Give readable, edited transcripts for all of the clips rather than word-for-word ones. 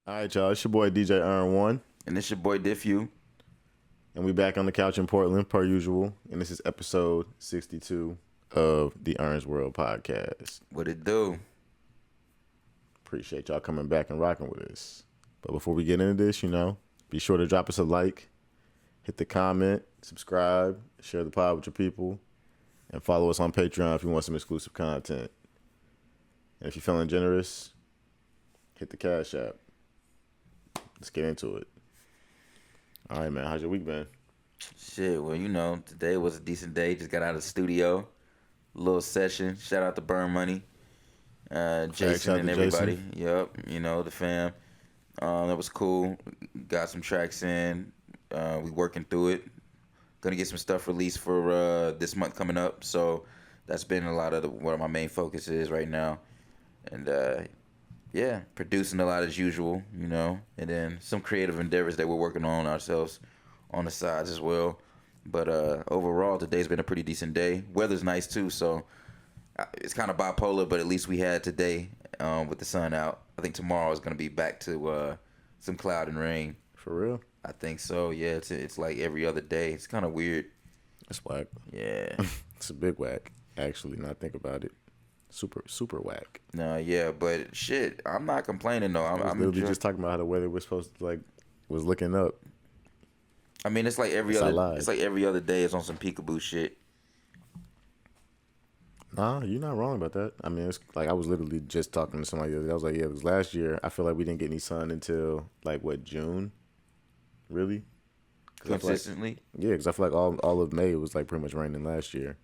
All right, y'all. It's your boy DJ Ern1, And it's your boy Diff Hue. and we back on the couch in Portland per usual. And this is episode 62 of the Ern's World podcast. What it do? Appreciate y'all coming back and rocking with us. But before we get into this, be sure to drop us a like, hit the comment, subscribe, share the pod with your people, and follow us on Patreon if you want some exclusive content. And if you're feeling generous, hit the Cash App. Let's get into it. All right, man. How's your week been? Shit, well, today was a decent day. Just got out of the studio. Little session. Shout out to Burn Money. Jason and everybody. Jason. Yep, the fam. That was cool. Got some tracks in. We working through it. Gonna get some stuff released for this month coming up. So that's been a lot of what my main focus is right now. And yeah, producing a lot as usual, and then some creative endeavors that we're working on ourselves on the sides as well. But overall, today's been a pretty decent day. Weather's nice too, so it's kind of bipolar, but at least we had today with the sun out. I think tomorrow is going to be back to some cloud and rain. For real? I think so, yeah. It's like every other day. It's kind of weird. That's whack. Yeah. It's a big whack, actually, now I think about it. Super whack. No, yeah, but shit, I'm not complaining though. I'm literally just talking about how the weather was supposed to was looking up. I mean, it's like every other day. It's on some peekaboo shit. Nah, you're not wrong about that. I mean, it's like I was literally just talking to somebody the other day. I was like, yeah, because last year I feel like we didn't get any sun until June? Really? Consistently? Yeah, because I feel like all of May was pretty much raining last year.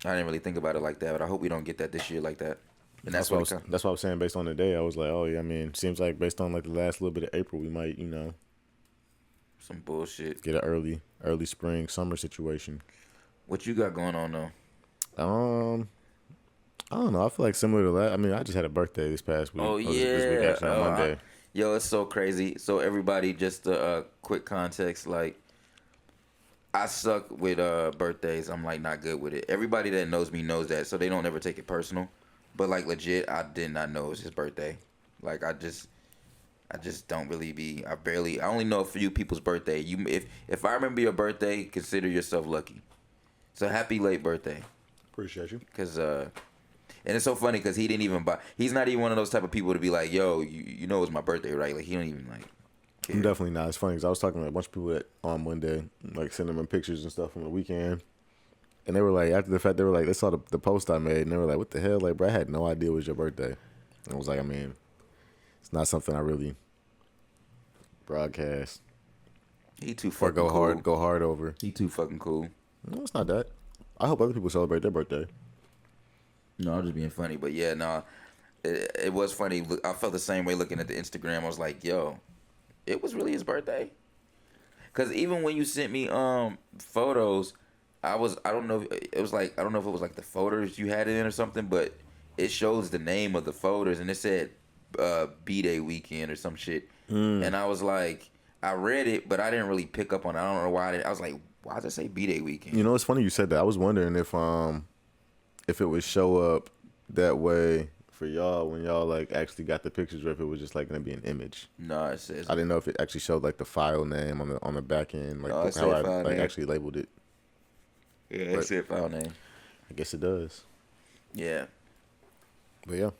I didn't really think about it like that, but I hope we don't get that this year like that. And that's what I was saying based on the day. I was like, oh yeah, I mean, seems like based on the last little bit of April, we might, some bullshit. Get an early spring, summer situation. What you got going on though? I don't know. I feel like similar to that. I mean, I just had a birthday this past week. Oh yeah, this week actually on Monday. Yo, it's so crazy. So everybody, just a quick context, I suck with birthdays. I'm not good with it. Everybody that knows me knows that, so they don't ever take it personal. But legit, I did not know it was his birthday. I just don't really be. I only know a few people's birthday. If I remember your birthday, consider yourself lucky. So happy late birthday. Appreciate you. Cause and it's so funny because he didn't even buy. He's not even one of those type of people to be like, yo, you know it's my birthday, right? He don't even care. I'm definitely not. It's funny because I was talking to a bunch of people that on Monday, sending them pictures and stuff from the weekend. And they were after the fact, they saw the post I made, and they were like, what the hell? Bro, I had no idea it was your birthday. And I was like, I mean, it's not something I really broadcast. He too fucking cool. cool. Go hard over. He too fucking cool. No, it's not that. I hope other people celebrate their birthday. No, I'm just being funny. But yeah, no, it was funny. I felt the same way looking at the Instagram. I was like, yo, it was really his birthday. Because even when you sent me photos, I don't know if it was the photos you had it in or something, but it shows the name of the photos and it said B-Day weekend or some shit. And I was like, I read it, but I didn't really pick up on it. I don't know why. I was like, why does it say B-Day weekend? It's funny you said that. I was wondering if it would show up that way for y'all when y'all actually got the pictures, or if it was just gonna be an image. No, it says. I didn't know if it actually showed the file name on the back end, no, how I actually labeled it. Yeah, it said file name. I guess it does. Yeah. But yeah,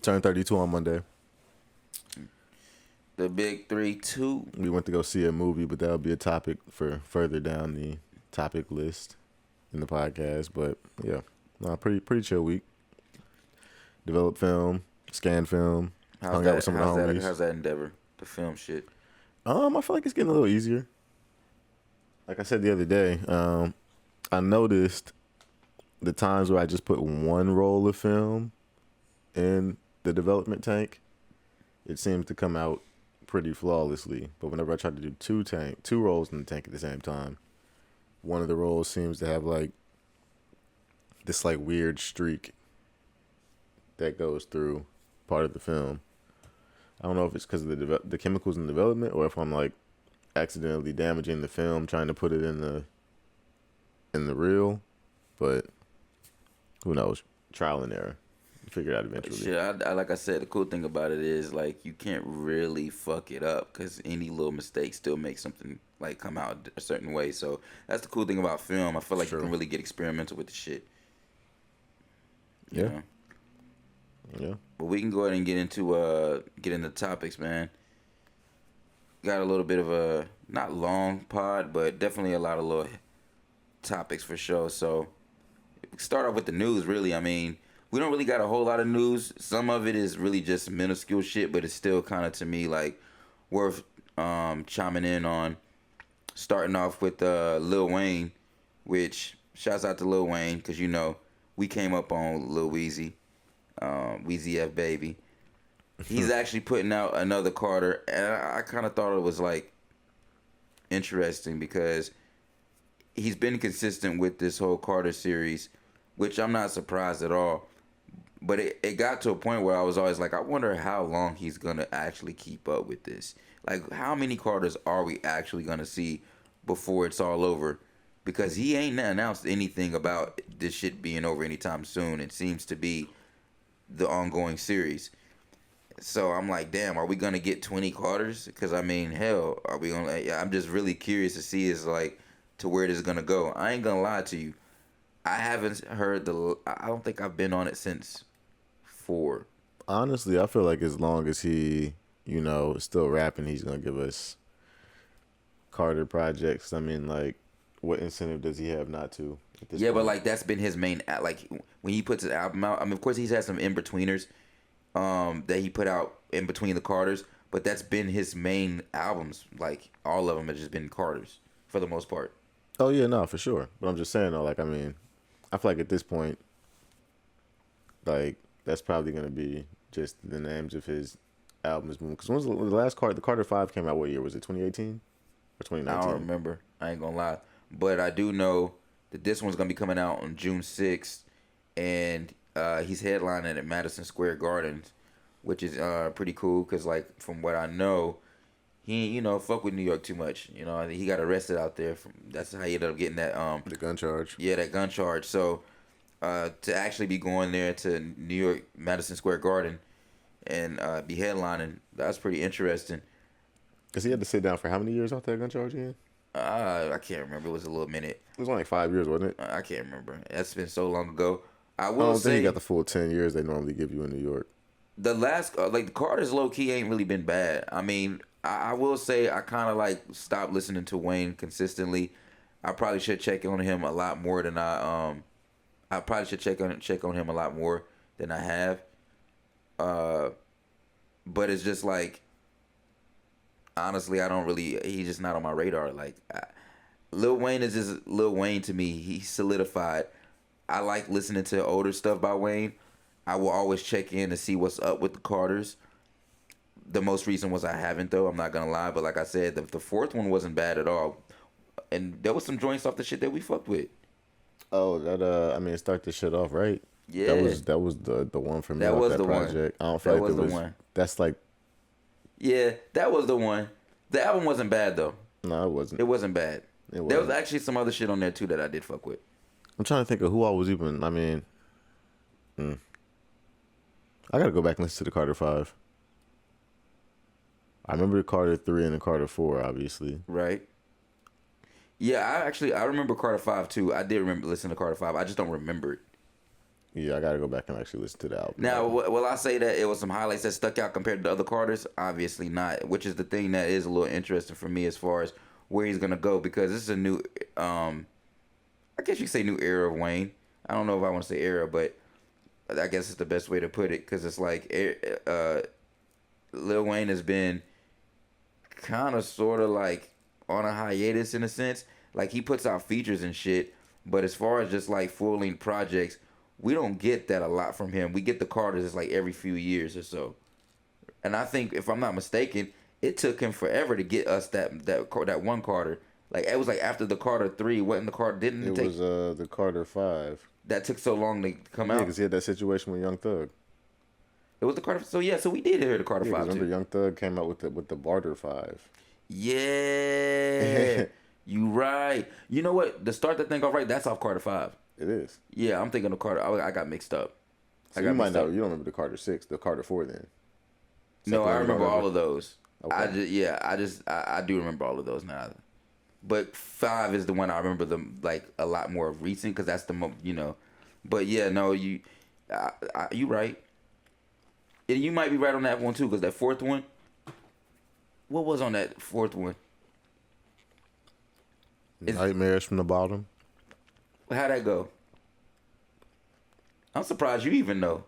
turned 32 on Monday. The big 3-2. We went to go see a movie, but that'll be a topic for further down the topic list in the podcast. But yeah, no, pretty chill week. Developed film, scanned film, hung out with some of the homies. How's that endeavor? The film shit. I feel like it's getting a little easier. Like I said the other day, I noticed the times where I just put one roll of film in the development tank, it seems to come out pretty flawlessly. But whenever I try to do two rolls in the tank at the same time, one of the rolls seems to have this weird streak that goes through part of the film. I don't know if it's because of the chemicals in development, or if I'm accidentally damaging the film trying to put it in the reel, but who knows? Trial and error. figure it out eventually. Shit, I like I said, the cool thing about it is like you can't really fuck it up because any little mistake still makes something like come out a certain way. So that's the cool thing about film. I feel like you can really get experimental with the shit. You know? Yeah. But we can go ahead and get into topics, man. Got a little bit of a not long pod, but definitely a lot of little topics for sure. So start off with the news. Really, I mean, we don't really got a whole lot of news. Some of it is really just minuscule shit, but it's still kind of to me like worth chiming in on. Starting off with Lil Wayne, which shouts out to Lil Wayne because you know we came up on Lil Weezy, Weezy F baby. He's actually putting out another Carter, and I kind of thought it was like interesting because he's been consistent with this whole Carter series, which I'm not surprised at all. But it got to a point where I was always like, I wonder how long he's gonna actually keep up with this. Like, how many Carters are we actually gonna see before it's all over? Because he ain't announced anything about this shit being over anytime soon. It seems to be the ongoing series. So I'm like, damn, are we gonna get 20 Carters? Because I mean, hell, are we gonna? I'm just really curious to see is like to where this is gonna go. I ain't gonna lie to you, I haven't heard I don't think I've been on it since 4. Honestly, I feel like as long as he, you know, is still rapping, he's gonna give us Carter projects. I mean, like, what incentive does he have not to? Yeah, point? But like that's been his main. Like when he puts his album out. I mean, of course he's had some in betweeners. That he put out in between the Carters, but that's been his main albums. Like all of them have just been Carters for the most part. Oh yeah, no, for sure. But I'm just saying though, like I mean, I feel like at this point, like that's probably gonna be just the names of his albums. Because when was the last Carter? The Carter 5 came out. What year was it? 2018 or 2019? I don't remember. I ain't gonna lie, but I do know that this one's gonna be coming out on June 6th, and he's headlining at Madison Square Gardens, which is pretty cool because, like, from what I know, he you know fuck with New York too much. You know, he got arrested out there. That's how he ended up getting that the gun charge. Yeah, that gun charge. So to actually be going there to New York Madison Square Garden and be headlining, that's pretty interesting. Because he had to sit down for how many years off that gun charge again? I can't remember. It was a little minute. It was only like 5 years, wasn't it? I can't remember. That's been so long ago. I don't think he got the full 10 years they normally give you in New York. The last, like the Carters low key ain't really been bad. I mean, I will say I kind of like stopped listening to Wayne consistently. I probably should check on him a lot more than I probably should check on him a lot more than I have. But it's just like, honestly, I don't really. He's just not on my radar. Like, Lil Wayne is just Lil Wayne to me. He's solidified. I like listening to older stuff by Wayne. I will always check in to see what's up with the Carters. The most recent was I haven't, though. I'm not gonna lie, but like I said, the fourth one wasn't bad at all, and there was some joints off the shit that we fucked with. Oh, that I mean, start this shit off right. Yeah, that was the one for me. That was that the project. One. I don't feel that like was it was the one. That's like. Yeah, that was the one. The album wasn't bad though. No, it wasn't. It wasn't bad. It wasn't. There was actually some other shit on there too that I did fuck with. I'm trying to think of who I was even. I mean, I gotta go back and listen to the Carter 5. I remember the Carter 3 and the Carter 4, obviously. Right. Yeah, I remember Carter 5 too. I did remember listening to Carter 5. I just don't remember it. Yeah, I gotta go back and actually listen to the album. Now, will I say that it was some highlights that stuck out compared to the other Carters? Obviously not, which is the thing that is a little interesting for me as far as where he's gonna go, because this is a new, I guess you could say new era of Wayne. I don't know if I want to say era, but I guess it's the best way to put it, because it's like Lil Wayne has been kind of sort of like on a hiatus in a sense. Like, he puts out features and shit, but as far as just like full-length projects, we don't get that a lot from him. We get the Carters just like every few years or so. And I think, if I'm not mistaken, it took him forever to get us that one Carter. Like, it was like after the Carter 3, wasn't the Carter, didn't it take... It was the Carter 5. That took so long to come out. Yeah, because he had that situation with Young Thug. It was the Carter... So, yeah, so we did hear the Carter 5, remember too. Young Thug came out with the Barter 5. Yeah. You right. You know what? The start that thing off right, that's off Carter 5. It is. Yeah, I'm thinking of Carter. I got mixed up. So you might not. You don't remember the Carter 6, the Carter 4 then. No, I remember all of those. Okay. I do remember all of those now. But 5 is the one I remember like a lot more recent because that's the But yeah, no, you right. And you might be right on that one too because that fourth one. What was on that fourth one? Nightmares from the Bottom. How'd that go? I'm surprised you even know.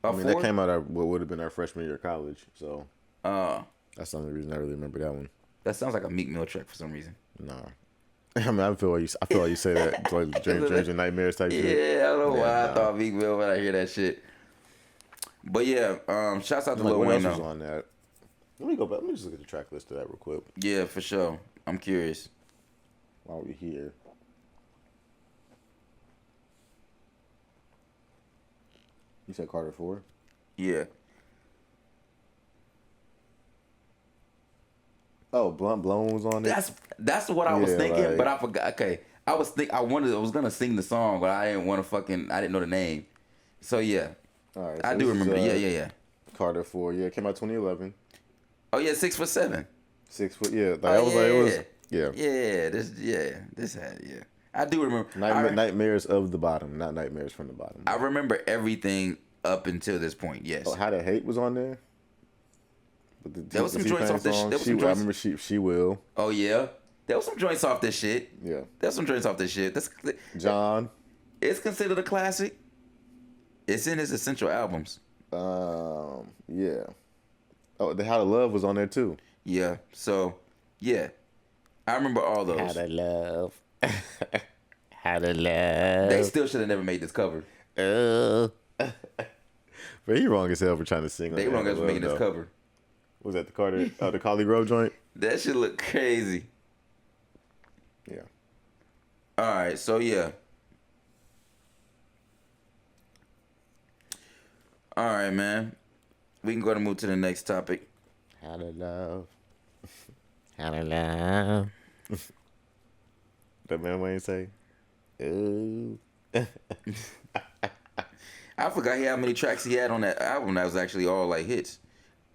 I mean, that came out of what would have been our freshman year of college, so that's the only reason I really remember that one. That sounds like a Meek Mill track for some reason. Nah. I mean, I feel like you say that like dreams and nightmares type shit. Yeah, I don't know why I thought Meek Mill when I hear that shit. But yeah, shouts out to Lil Wayne. What else was on that? Let me go back. Let me just look at the track list of that real quick. Yeah, for sure. I'm curious. While we're here. You said Carter 4? Yeah. Oh, Blunt Blown was on it. That's what I was thinking, but I forgot. Okay, I was gonna sing the song, but I didn't want to I didn't know the name. So yeah, all right. I do remember. Yeah. Carter 4. Yeah, it came out 2011. Oh yeah, 6 for 7. 6 foot. Yeah, I was like, it was. Yeah. Yeah. I do remember. Nightmares of the Bottom, not Nightmares from the Bottom. I remember everything up until this point. Yes. Oh, How to Hate was on there. There was some joints off this shit. I remember She Will. Oh yeah, there was some joints off this shit. Yeah. There's some joints off this shit. John. It's considered a classic. It's in his essential albums. Yeah. Oh, the How to Love was on there too. Yeah. So, yeah, I remember all those. How to Love. How to Love. They still should have never made this cover. But he wrong as hell for trying to sing. They wrong as for making this cover. Was that the Carter? The Collie Grove joint? That shit look crazy. Yeah. All right, so yeah. All right, man. We can go ahead and move to the next topic. How to love. How to love. That man Wayne say, ooh. I forgot how many tracks he had on that album that was actually all like hits.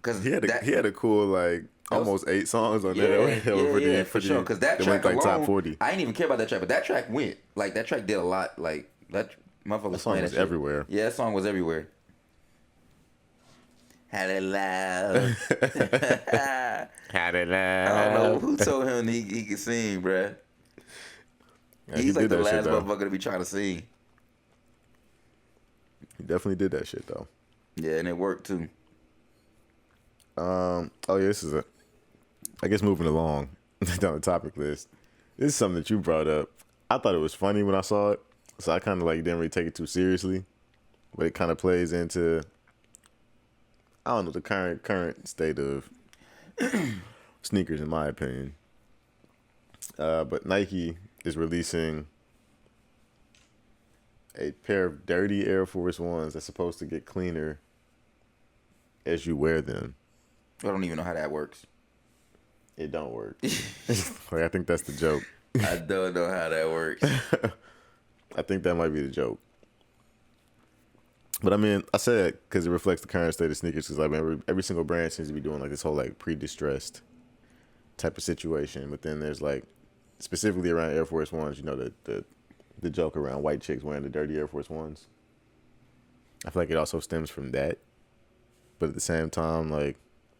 Cause he had a cool like almost 8 songs on there. Yeah, for sure. Cause that track went, like, alone, top 40. I didn't even care about that track, but that track went. Like that track did a lot. Like that motherfucker. That song was everywhere. Yeah, that song was everywhere. Had it loud. Had it loud. I don't know who told him he could sing, bruh. Yeah, he's like the last motherfucker to be trying to sing. He definitely did that shit though. Yeah, and it worked too. Oh yeah, this is I guess moving along down the topic list. This is something that you brought up. I thought it was funny when I saw it, so I kind of like didn't really take it too seriously. But it kind of plays into, I don't know, the current state of sneakers in my opinion. But Nike is releasing a pair of dirty Air Force Ones that's supposed to get cleaner as you wear them. I don't even know how that works. It don't work. Like, I think that's the joke. I don't know how that works. I think that might be the joke. But I mean, I say that because it reflects the current state of sneakers. Because like every single brand seems to be doing like this whole like pre-distressed type of situation. But then there's like specifically around Air Force Ones, you know, the joke around white chicks wearing the dirty Air Force Ones. I feel like it also stems from that. But at the same time, like,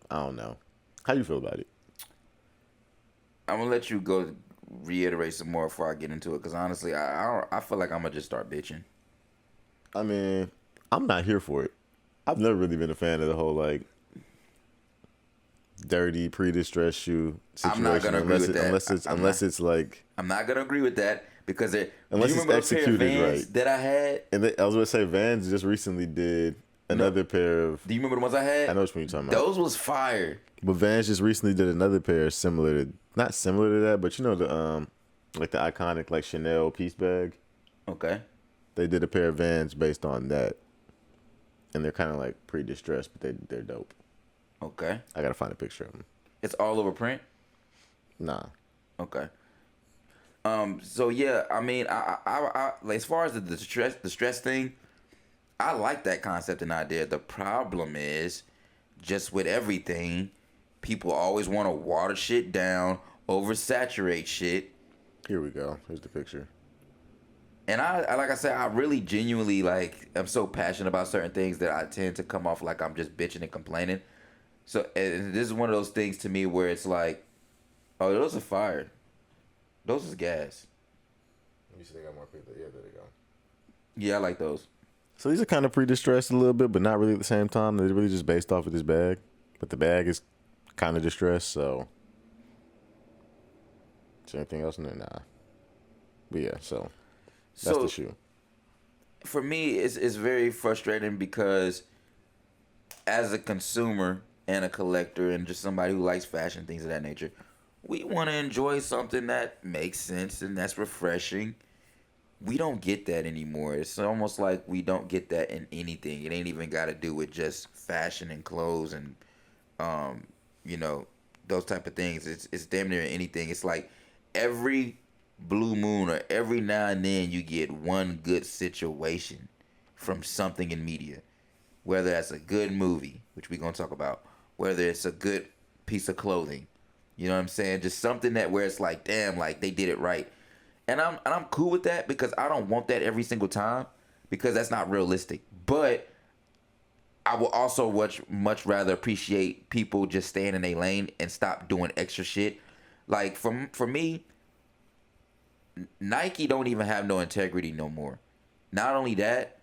I don't know. How do you feel about it? I'm gonna let you go reiterate some more before I get into it. Because honestly, I feel like I'm gonna just start bitching. I mean, I'm not here for it. I've never really been a fan of the whole like dirty pre-distressed shoe situation. I'm not gonna agree with that. Unless it's like, I'm not gonna agree with that because unless it's executed right. That I had, and I was gonna say Vans just recently did another pair of. Do you remember the ones I had? I know which one you're talking about. Those was fire. But Vans just recently did another pair not similar to that, but you know the like the iconic like Chanel piece bag. Okay. They did a pair of Vans based on that, and they're kind of like pre-distressed, but they're dope. Okay. I gotta find a picture of them. It's all over print? Nah. Okay. So yeah, I mean, I like, as far as the stress thing, I like that concept and idea. The problem is, just with everything, people always want to water shit down, oversaturate shit. Here we go. Here's the picture. And I like I said, I really genuinely like. I'm so passionate about certain things that I tend to come off like I'm just bitching and complaining. So and this is one of those things to me where it's like, oh, those are fire. Those is gas. Let me see. They got more people. Yeah, there they go. Yeah, I like those. So these are kind of pre-distressed a little bit, but not really at the same time. They're really just based off of this bag. But the bag is kind of distressed, so. Is there anything else in there? Nah. But yeah, so that's the shoe. For me, it's very frustrating because as a consumer and a collector and just somebody who likes fashion, things of that nature, we want to enjoy something that makes sense and that's refreshing. We don't get that anymore. It's almost like we don't get that in anything. It ain't even got to do with just fashion and clothes and, those type of things. It's damn near anything. It's like every blue moon or every now and then you get one good situation from something in media. Whether that's a good movie, which we're going to talk about, whether it's a good piece of clothing. You know what I'm saying? Just something that where it's like, damn, like they did it right. And I'm cool with that because I don't want that every single time because that's not realistic. But I will also much rather appreciate people just staying in their lane and stop doing extra shit. Like for me, Nike don't even have no integrity no more. Not only that,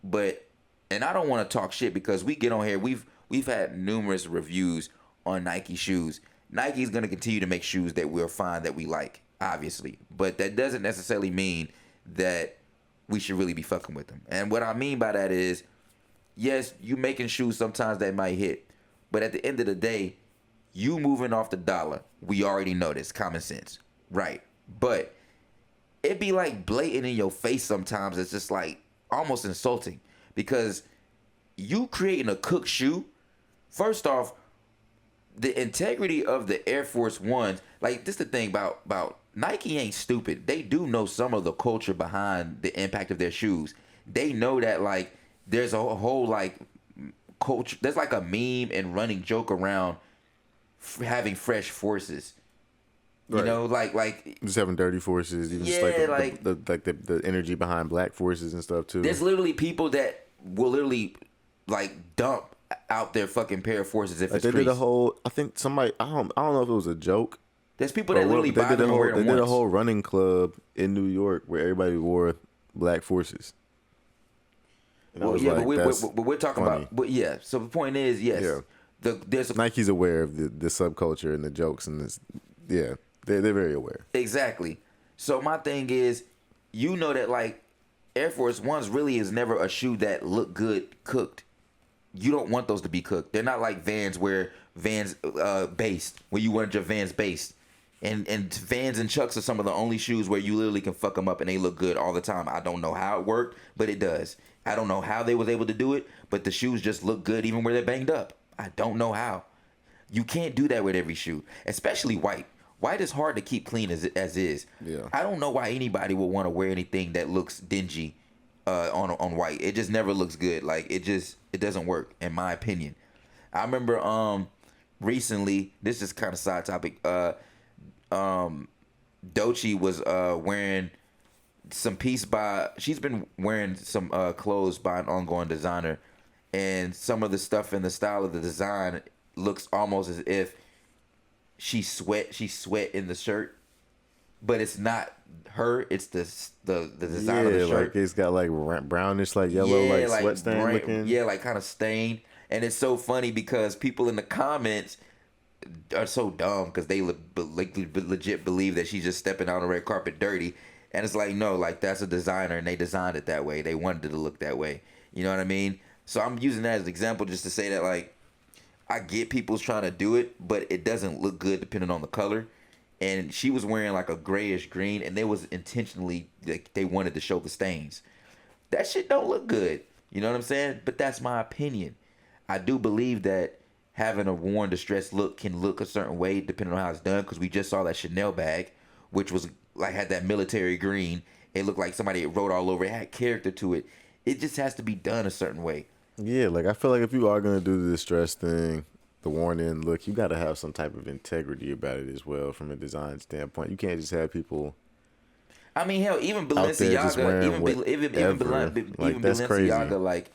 but and I don't want to talk shit because we get on here. We've had numerous reviews on Nike shoes. Nike's gonna continue to make shoes that we'll find that we like, obviously. But that doesn't necessarily mean that we should really be fucking with them. And what I mean by that is, yes, you making shoes sometimes that might hit. But at the end of the day, you moving off the dollar. We already know this. Common sense. Right. But it be like blatant in your face sometimes. It's just like almost insulting. Because you creating a cooked shoe, first off, the integrity of the Air Force Ones, like this is the thing about Nike ain't stupid. They do know some of the culture behind the impact of their shoes. They know that like there's a whole like culture. There's like a meme and running joke around having fresh forces. You right. know, like just having dirty forces. You just like the energy behind black forces and stuff too. There's literally people that will literally like dump out their fucking pair of forces if like it's they creased. did a whole. I think somebody. I don't know if it was a joke. There's people that literally buy them and wear them They did a whole running club in New York where everybody wore black forces. And well, yeah, like, but we're talking funny. about. But yeah, so the point is, yes, yeah. Nike's aware of the subculture and the jokes and this. Yeah, they're very aware. Exactly. So my thing is, you know that like Air Force Ones really is never a shoe that look good cooked. You don't want those to be cooked. They're not like Vans where Vans based, where you want your Vans based. And Vans and Chucks are some of the only shoes where you literally can fuck them up and they look good all the time. I don't know how it worked, but it does. I don't know how they was able to do it, but the shoes just look good even where they're banged up. I don't know how. You can't do that with every shoe, especially white. White is hard to keep clean as is. Yeah. I don't know why anybody would want to wear anything that looks dingy on white. It just never looks good. Like it doesn't work in my opinion. I remember recently, this is kind of side topic. Doechii was wearing some piece by. She's been wearing some clothes by an ongoing designer, and some of the stuff in the style of the design looks almost as if she sweat in the shirt, but it's not her. It's the design of the shirt. Like it's got like brownish, like yellow, like sweat stain looking. Yeah, like kind of stained. And it's so funny because people in the comments are so dumb because they legit believe that she's just stepping on the red carpet dirty. And it's like, no, like that's a designer and they designed it that way. They wanted it to look that way. You know what I mean? So I'm using that as an example just to say that like I get people's trying to do it, but it doesn't look good depending on the color. And she was wearing like a grayish green and they was intentionally like they wanted to show the stains. That shit don't look good. You know what I'm saying? But that's my opinion. I do believe that having a worn distressed look can look a certain way depending on how it's done, because we just saw that Chanel bag, which was like had that military green. It looked like somebody wrote all over it. It had character to it. It just has to be done a certain way. Yeah, like I feel like if you are gonna do the distress thing, the warning look, you got to have some type of integrity about it as well from a design standpoint. You can't just have people I mean, hell, even out there just Balenciaga, wearing even whatever. Like that's Balenciaga, crazy. like,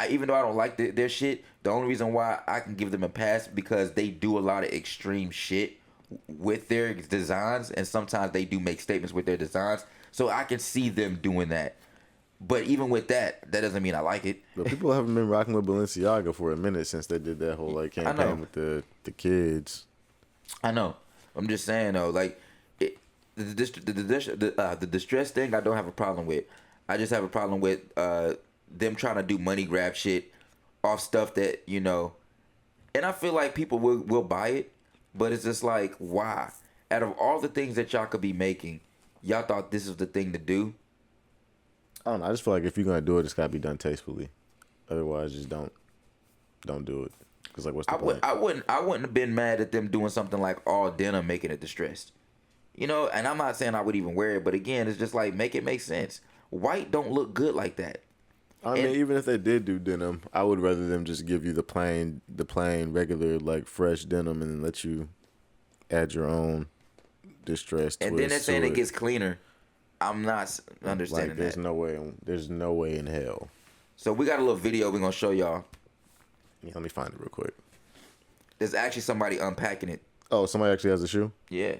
even though I don't like their shit, the only reason why I can give them a pass because they do a lot of extreme shit with their designs, and sometimes they do make statements with their designs. So I can see them doing that. But even with that, that doesn't mean I like it. But people haven't been rocking with Balenciaga for a minute since they did that whole like I know. campaign with the kids. I know. I'm just saying though, like the distress thing, I don't have a problem with. I just have a problem with them trying to do money grab shit off stuff that and I feel like people will buy it, but it's just like, why? Out of all the things that y'all could be making, y'all thought this was the thing to do. I don't know. I just feel like if you're gonna do it, it's gotta be done tastefully. Otherwise, just don't do it. Cause like, what's the point? I wouldn't have been mad at them doing something like all denim, making it distressed. And I'm not saying I would even wear it, but again, it's just like make it make sense. White don't look good like that. I mean, even if they did do denim, I would rather them just give you the plain, regular, like fresh denim, and then let you add your own distressed. And then they're saying it gets cleaner. I'm not understanding like, there's that. There's no way in hell. So we got a little video we're gonna show y'all. Yeah, let me find it real quick. There's actually somebody unpacking it. Oh, somebody actually has a shoe? Yeah.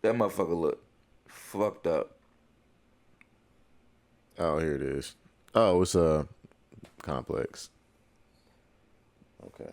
That motherfucker look fucked up. Oh, here it is. Oh, it's a complex. Okay.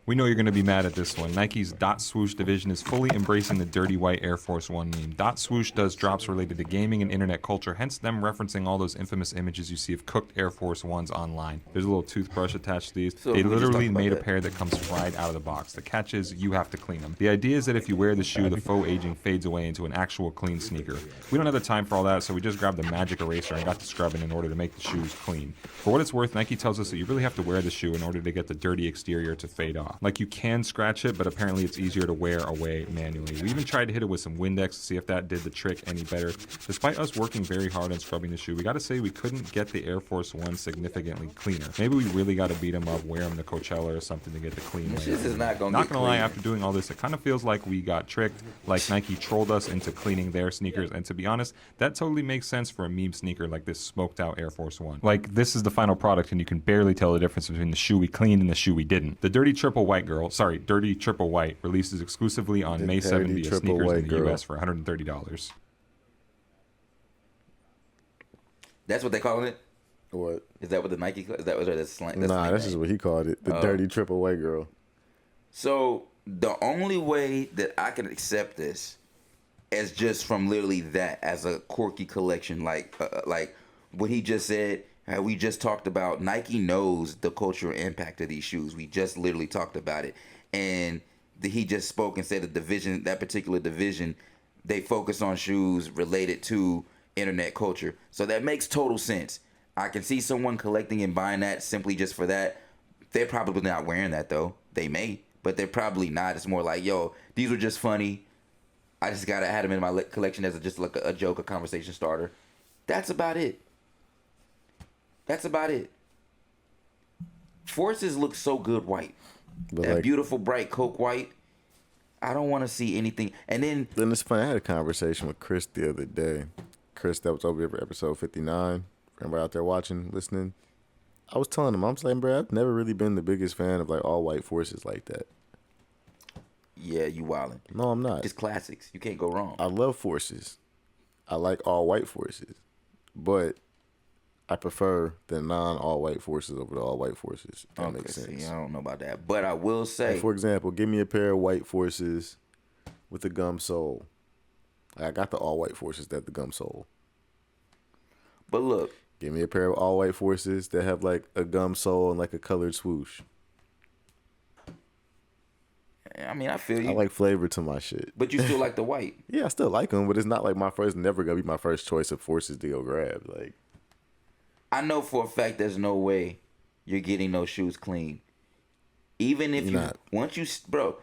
We know you're going to be mad at this one. Nike's Dot Swoosh division is fully embracing the dirty white Air Force One meme. Dot Swoosh does drops related to gaming and internet culture, hence them referencing all those infamous images you see of cooked Air Force Ones online. There's a little toothbrush attached to these. So they we just literally talked about made a that. pair that comes right out of the box. The catch is you have to clean them. The idea is that if you wear the shoe, the faux aging fades away into an actual clean sneaker. We don't have the time for all that, so we just grabbed the magic eraser and got to scrubbing in order to make the shoes clean. For what it's worth, Nike tells us that you really have to wear the shoe in order to get the dirty exterior to fade off. Like, you can scratch it, but apparently it's easier to wear away manually. We even tried to hit it with some Windex to see if that did the trick any better. Despite us working very hard on scrubbing the shoe, we gotta say we couldn't get the Air Force One significantly cleaner. Maybe we really gotta beat them up, wear them to Coachella or something to get the clean layer. This is not gonna Not get gonna lie, clean. after doing all this, it kind of feels like we got tricked, like Nike trolled us into cleaning their sneakers, and to be honest, that totally makes sense for a meme sneaker like this smoked out Air Force One. Like, this is the final product and you can barely tell the difference between the shoe we cleaned and the shoe we didn't. The Dirty Triple White releases exclusively on May 7 via sneakers in the US for $130. That's what they calling it? What? Is that what the Nike? Is that what that's slang? Nah, that's just what he called it. The dirty triple white girl. So the only way that I can accept this is just from literally that as a quirky collection, like what he just said. How we just talked about. Nike knows the cultural impact of these shoes. We just literally talked about it, and he just spoke and said that particular division, they focus on shoes related to internet culture. So that makes total sense. I can see someone collecting and buying that simply just for that. They're probably not wearing that though. They may, but they're probably not. It's more like, yo, these were just funny. I just gotta add them in my collection as just like a joke, a conversation starter. That's about it. Forces look so good white. But That like, beautiful bright coke white. I don't want to see anything. And then it's funny. I had a conversation with Chris the other day. Chris, that was over here for episode 59. Everybody out there watching, listening. I was telling him, I'm saying, bro, I've never really been the biggest fan of like all white forces like that. yeah, you wildin'. No, I'm not. Just classics. You can't go wrong. I love forces. I like all white forces, but I prefer the non-all white forces over the all white forces. If that makes sense. See, I don't know about that, but I will say, Like, for example, give me a pair of white forces with a gum sole. I got the all white forces that have the gum sole. but look, Give me a pair of all white forces that have like a gum sole and like a colored swoosh. I mean, I feel you. I like flavor to my shit. But you still like the white. Yeah, I still like them, but it's not like never gonna be my first choice of forces to go grab. Like, I know for a fact there's no way you're getting those shoes clean. Even if once you, bro,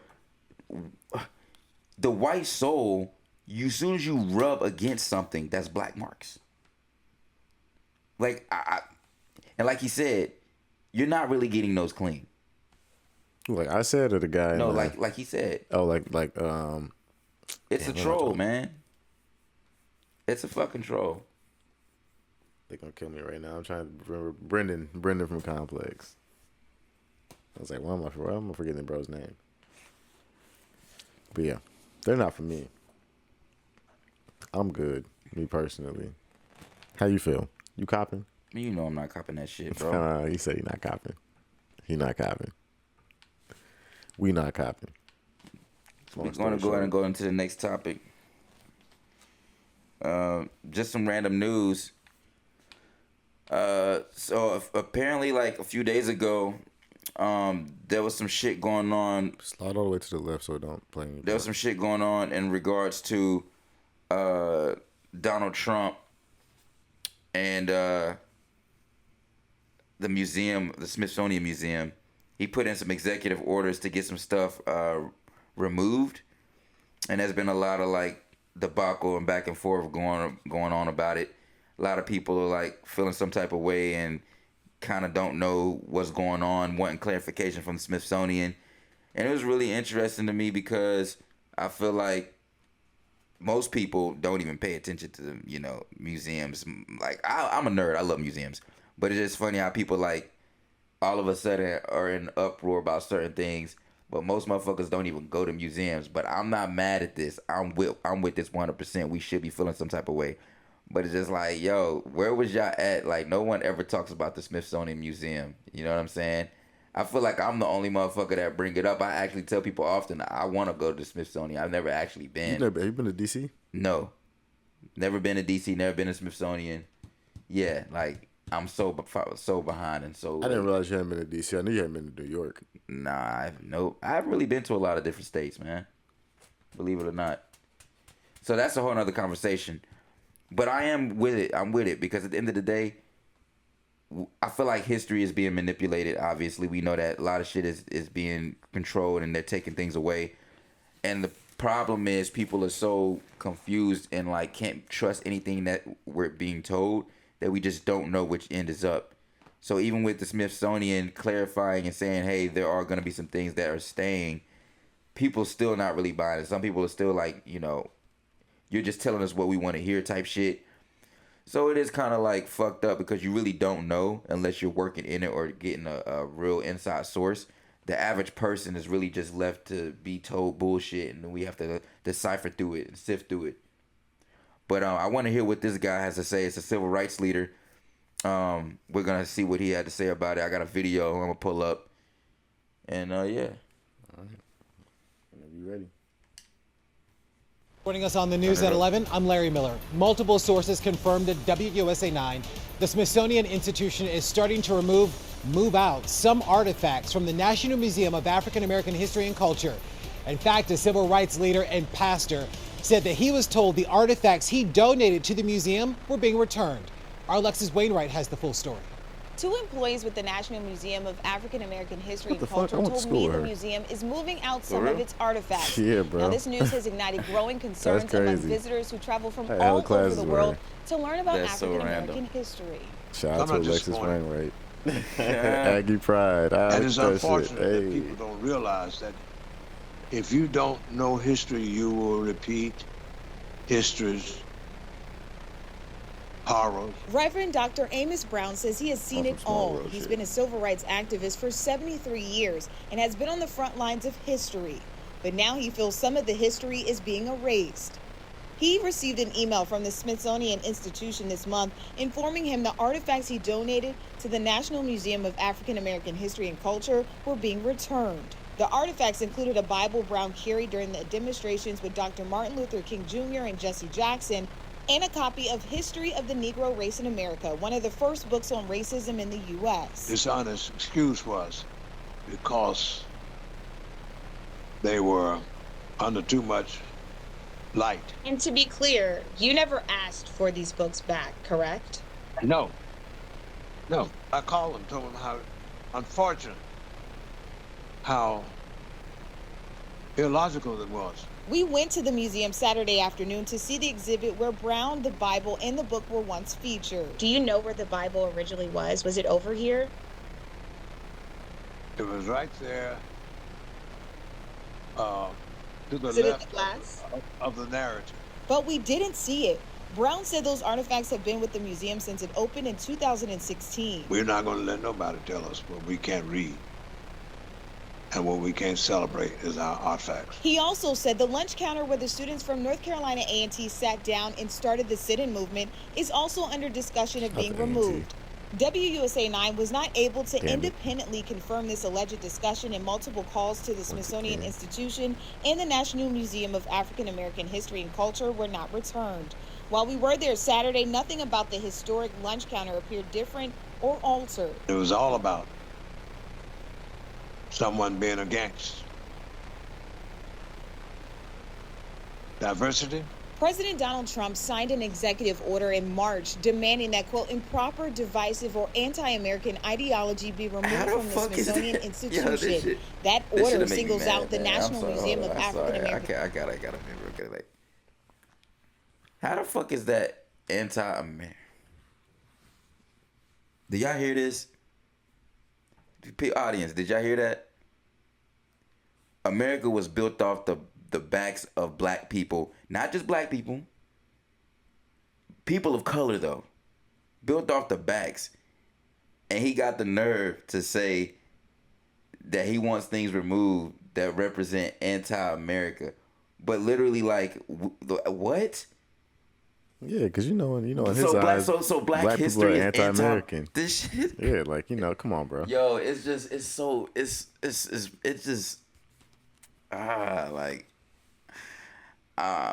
the white sole, as soon as you rub against something, that's black marks. Like and like he said, you're not really getting those clean. Like I said, or the guy. No, like he said. Oh, like It's a troll, man. It's a fucking troll. They're gonna kill me right now. I'm trying to remember Brendan from Complex. I was like, why am I forgetting bro's name? But yeah, they're not for me. I'm good, me personally. How you feel? You copping? You know I'm not copping that shit, bro. He said he not copping. He not copping. We not copping. We're going to go ahead and go into the next topic. Just some random news. So apparently, like a few days ago, there was some shit going on. Slide all the way to the left so it don't play any. There was some shit going on in regards to Donald Trump and the museum, the Smithsonian Museum. He put in some executive orders to get some stuff removed, and there's been a lot of like debacle and back and forth going on about it. A lot of people are like feeling some type of way and kind of don't know what's going on, wanting clarification from the Smithsonian. And it was really interesting to me because I feel like most people don't even pay attention to, you know, museums. Like I'm a nerd. I love museums, but it's just funny how people like all of a sudden are in uproar about certain things. But most motherfuckers don't even go to museums. But I'm not mad at this. I'm with this 100%. We should be feeling some type of way. But it's just like, yo, where was y'all at? Like, no one ever talks about the Smithsonian Museum. You know what I'm saying? I feel like I'm the only motherfucker that bring it up. I actually tell people often I want to go to the Smithsonian. I've never actually been. Have you been to D.C.? No. Never been to D.C., never been to Smithsonian. Yeah, like, I'm so behind and so... I didn't realize you hadn't been to D.C. I knew you hadn't been to New York. Nah, I haven't really been to a lot of different states, man. Believe it or not. So that's a whole nother conversation. But I am with it. I'm with it because at the end of the day, I feel like history is being manipulated. Obviously, we know that a lot of shit is being controlled and they're taking things away. And the problem is people are so confused and like can't trust anything that we're being told that we just don't know which end is up. So even with the Smithsonian clarifying and saying, hey, there are going to be some things that are staying, people still not really buying it. Some people are still like, you know, you're just telling us what we want to hear type shit. So it is kind of like fucked up because you really don't know unless you're working in it or getting a real inside source. The average person is really just left to be told bullshit and we have to decipher through it and sift through it. But I want to hear what this guy has to say. It's a civil rights leader. We're going to see what he had to say about it. I got a video I'm going to pull up. And yeah. All right. Whenever you ready. Joining us on the news at 11, I'm Larry Miller. Multiple sources confirmed at WUSA 9 the Smithsonian Institution is starting to move out some artifacts from the National Museum of African American History and Culture. In fact, a civil rights leader and pastor said that he was told the artifacts he donated to the museum were being returned. Our Alexis Wainwright has the full story. Two employees with the National Museum of African American History and Culture told me the museum is moving out some of its artifacts. Yeah, bro. Now, this news has ignited growing concerns among visitors who travel from all over the world to learn about African American history. Shout out to Alexis Wainwright. Aggie pride. And it's unfortunate that people don't realize that if you don't know history, you will repeat history's horrors. Reverend Dr. Amos Brown says he has seen it all. He's been a civil rights activist for 73 years and has been on the front lines of history. But now he feels some of the history is being erased. He received an email from the Smithsonian Institution this month informing him the artifacts he donated to the National Museum of African American History and Culture were being returned. The artifacts included a Bible Brown carried during the demonstrations with Dr. Martin Luther King Jr. and Jesse Jackson, and a copy of History of the Negro Race in America, one of the first books on racism in the U.S. His honest excuse was because they were under too much light. And to be clear, you never asked for these books back, correct? No. I called them, told them how unfortunate, how illogical it was We went to the museum Saturday afternoon to see the exhibit where Brown, the Bible, and the book were once featured. Do you know where the Bible originally was? Was it over here? It was right there to the Is it in left the glass? of the narrative. But we didn't see it. Brown said those artifacts have been with the museum since it opened in 2016. We're not going to let nobody tell us what we can't read. And what we can't celebrate is our artifacts. He also said the lunch counter where the students from North Carolina A&T sat down and started the sit-in movement is also under discussion of being removed. WUSA 9 was not able to independently confirm this alleged discussion, and multiple calls to the Smithsonian Institution and the National Museum of African American History and Culture were not returned. While we were there Saturday, nothing about the historic lunch counter appeared different or altered. It was all about someone being a gangster. Diversity. President Donald Trump signed an executive order in March demanding that, quote, improper, divisive, or anti-American ideology be removed from the Smithsonian Institution. That order singles out the National Museum of African American. I gotta remember. Okay, like, how the fuck is that anti-American? Did y'all hear this? Audience, did y'all hear that? America was built off the backs of black people. Not just black people. People of color, though. Built off the backs. And he got the nerve to say that he wants things removed that represent anti-America. But literally, like, what? Yeah, because in his So eyes, black history people are is anti-American. This shit. Yeah, like, come on, bro. Yo, it's just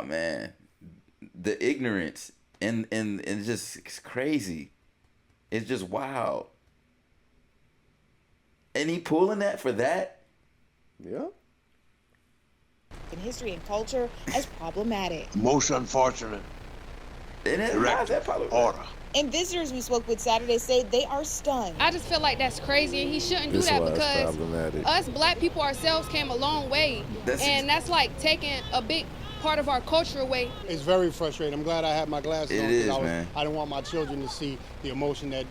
man, the ignorance and it's just it's crazy. It's just wild. And he pulling that for that? Yeah. In history and culture as problematic. Most unfortunate. Order. And visitors we spoke with Saturday say they are stunned. I just feel like that's crazy, and he shouldn't do that because us black people ourselves came a long way, and that's like taking a big part of our culture away. It's very frustrating. I'm glad I had my glasses on. It is, man. I didn't want my children to see the emotion that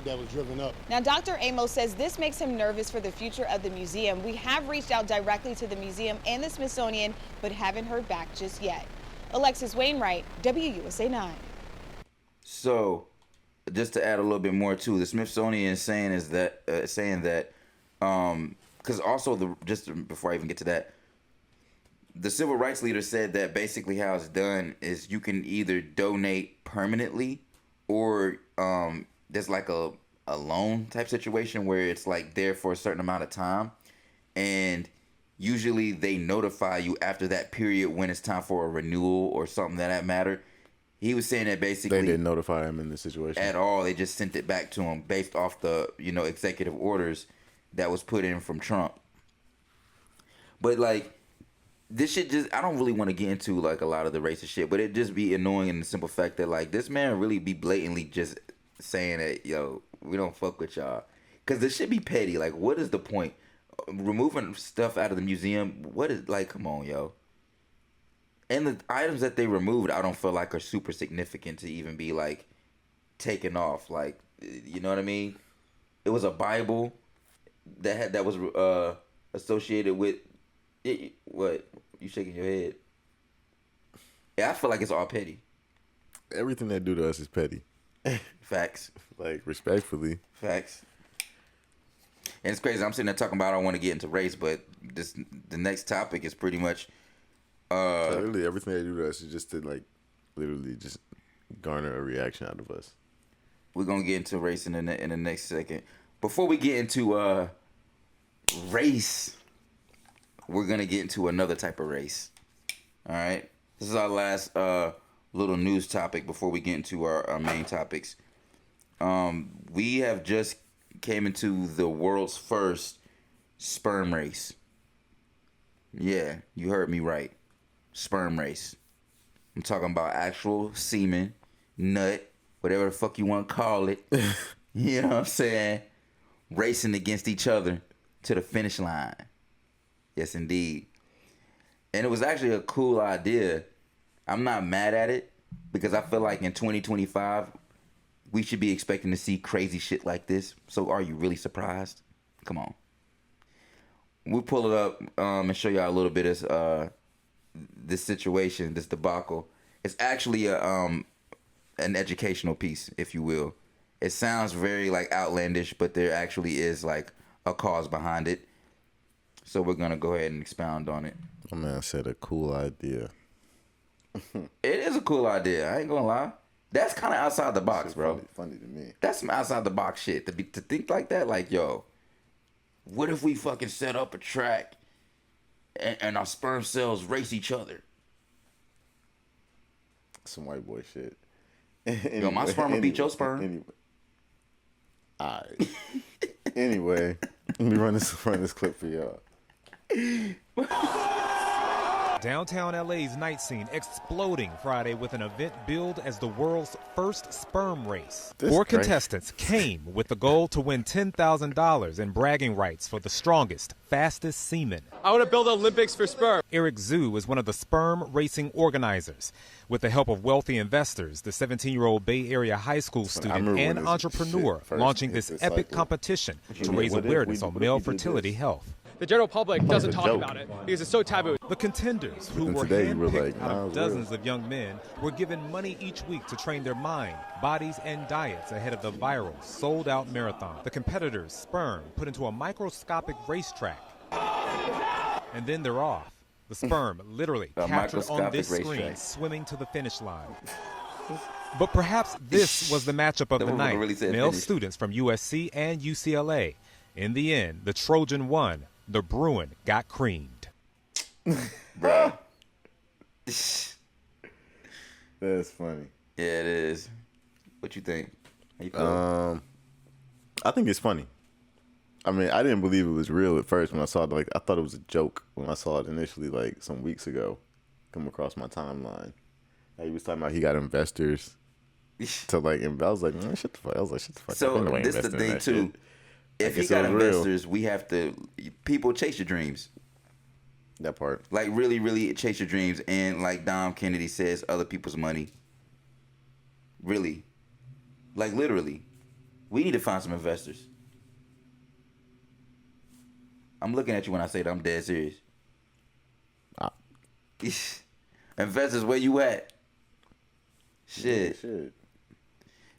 was driven up. Now, Dr. Amos says this makes him nervous for the future of the museum. We have reached out directly to the museum and the Smithsonian, but haven't heard back just yet. Alexis Wainwright, WUSA 9. So, just to add a little bit more too, the Smithsonian is saying that because also just before I even get to that, the civil rights leader said that basically how it's done is you can either donate permanently or there's like a loan type situation where it's like there for a certain amount of time, and usually they notify you after that period when it's time for a renewal or something that matter. He was saying that basically they didn't notify him in this situation at all. They just sent it back to him based off the executive orders that was put in from Trump. But like this shit I don't really want to get into like a lot of the racist shit, but it just be annoying in the simple fact that like this man really be blatantly just saying that, yo, we don't fuck with y'all. Cause this shit be petty. Like, what is the point? Removing stuff out of the museum, what is, like, come on, yo. And the items that they removed, I don't feel like are super significant to even be like taken off. Like, you know what I mean? It was a Bible that was associated with it. What? You shaking your head? Yeah, I feel like it's all petty. Everything they do to us is petty. Facts. Like, respectfully. Facts. And it's crazy. I'm sitting there talking about I don't want to get into race, but the next topic is pretty much literally everything they do to us is just to like literally just garner a reaction out of us. We're gonna get into race in the next second. Before we get into race, we're gonna get into another type of race. All right, this is our last little news topic before we get into our main topics. We have just came into the world's first sperm race. Yeah, you heard me right. Sperm race. I'm talking about actual semen, nut, whatever the fuck you want to call it. You know what I'm saying? Racing against each other to the finish line. Yes, indeed. And it was actually a cool idea. I'm not mad at it because I feel like in 2025, we should be expecting to see crazy shit like this. So are you really surprised? Come on. We'll pull it up and show y'all a little bit of this situation, this debacle. It's actually an educational piece, if you will. It sounds very like outlandish, but there actually is like a cause behind it. So we're gonna go ahead and expound on it. My man said a cool idea. It is a cool idea. I ain't gonna lie. That's kind of outside the box, bro. Funny to me. That's some outside the box shit. To think like that, like, yo, what if we fucking set up a track and our sperm cells race each other? Some white boy shit. Anyway, yo, my sperm will beat your sperm. Anyway. All right. Anyway, let me run this clip for y'all. Downtown LA's night scene exploding Friday with an event billed as the world's first sperm race. Four contestants came with the goal to win $10,000 in bragging rights for the strongest, fastest semen. I want to build Olympics for sperm. Eric Zhu is one of the sperm racing organizers. With the help of wealthy investors, the 17-year-old Bay Area high school student and entrepreneur launching this epic competition to raise awareness on male fertility health. The general public doesn't talk about it because it's so taboo. The contenders, who were handpicked out of dozens of young men, were given money each week to train their mind, bodies, and diets ahead of the viral, sold-out marathon. The competitors' sperm put into a microscopic racetrack. And then they're off. The sperm literally captured on this screen, swimming to the finish line. But perhaps this was the matchup of the night. Male students from USC and UCLA. In the end, the Trojan won. The Bruin got creamed. Bro. That's funny. Yeah, it is. What you think? How you feel? I think it's funny. I mean, I didn't believe it was real at first when I saw it. Like, I thought it was a joke when I saw it initially, like some weeks ago, come across my timeline. Like, he was talking about he got investors to like. I was like, man, shut the fuck. I was like, shut the fuck. So this is the thing too. Shit. If he got investors, we have to. People chase your dreams. That part. Like really, really chase your dreams, and like Dom Kennedy says, other people's money. Really, like literally, we need to find some investors. I'm looking at you when I say that. I'm dead serious. Investors, where you at? Shit. Yeah, shit.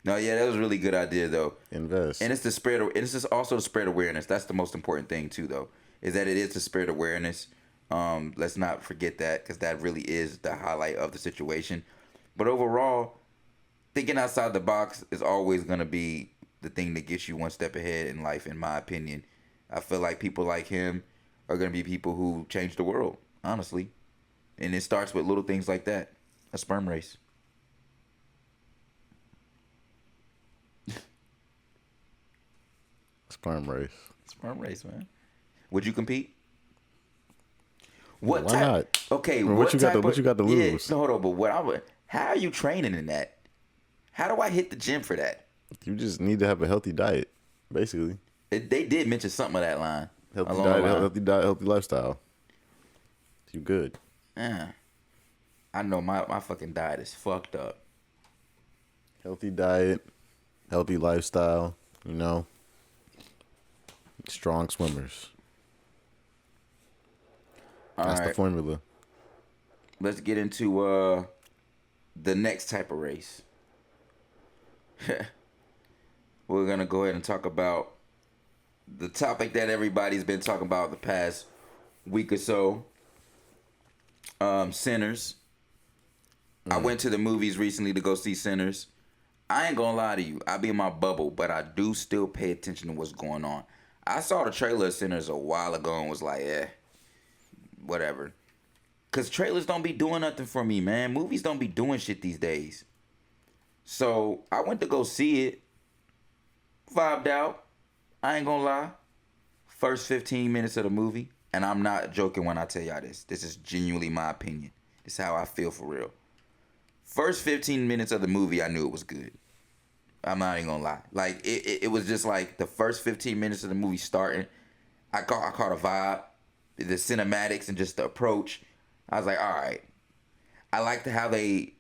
No, yeah, that was a really good idea though. Invest. And it's the spread. It's just also to spread awareness. That's the most important thing too, though, is that it is to spread awareness. Let's not forget that, because that really is the highlight of the situation. But overall, thinking outside the box is always gonna be the thing that gets you one step ahead in life, in my opinion. I feel like people like him are gonna be people who change the world, honestly. And it starts with little things like that. A sperm race. Sperm race. Sperm race, man. Would you compete? Why not? Okay, I mean, what you got to lose? No, hold on, but how are you training in that? How do I hit the gym for that? You just need to have a healthy diet, basically. They did mention something of that line. Healthy diet, healthy lifestyle. You good? Yeah. I know my fucking diet is fucked up. Healthy diet, healthy lifestyle, you know. Strong swimmers. That's the formula. Let's get into the next type of race. We're going to go ahead and talk about the topic that everybody's been talking about the past week or so. Sinners. I went to the movies recently to go see Sinners. I ain't gonna lie to you. I be in my bubble, but I do still pay attention to what's going on. I saw the trailer of Sinners a while ago and was like, whatever. Because trailers don't be doing nothing for me, man. Movies don't be doing shit these days. So I went to go see it. Vibed out. I ain't gonna lie. First 15 minutes of the movie, and I'm not joking when I tell y'all this. This is genuinely my opinion. It's how I feel for real. First 15 minutes of the movie, I knew it was good. I'm not even gonna lie. Like, it was just like the first 15 minutes of the movie starting. I caught a vibe. The cinematics and just the approach. I was like, all right. I liked how they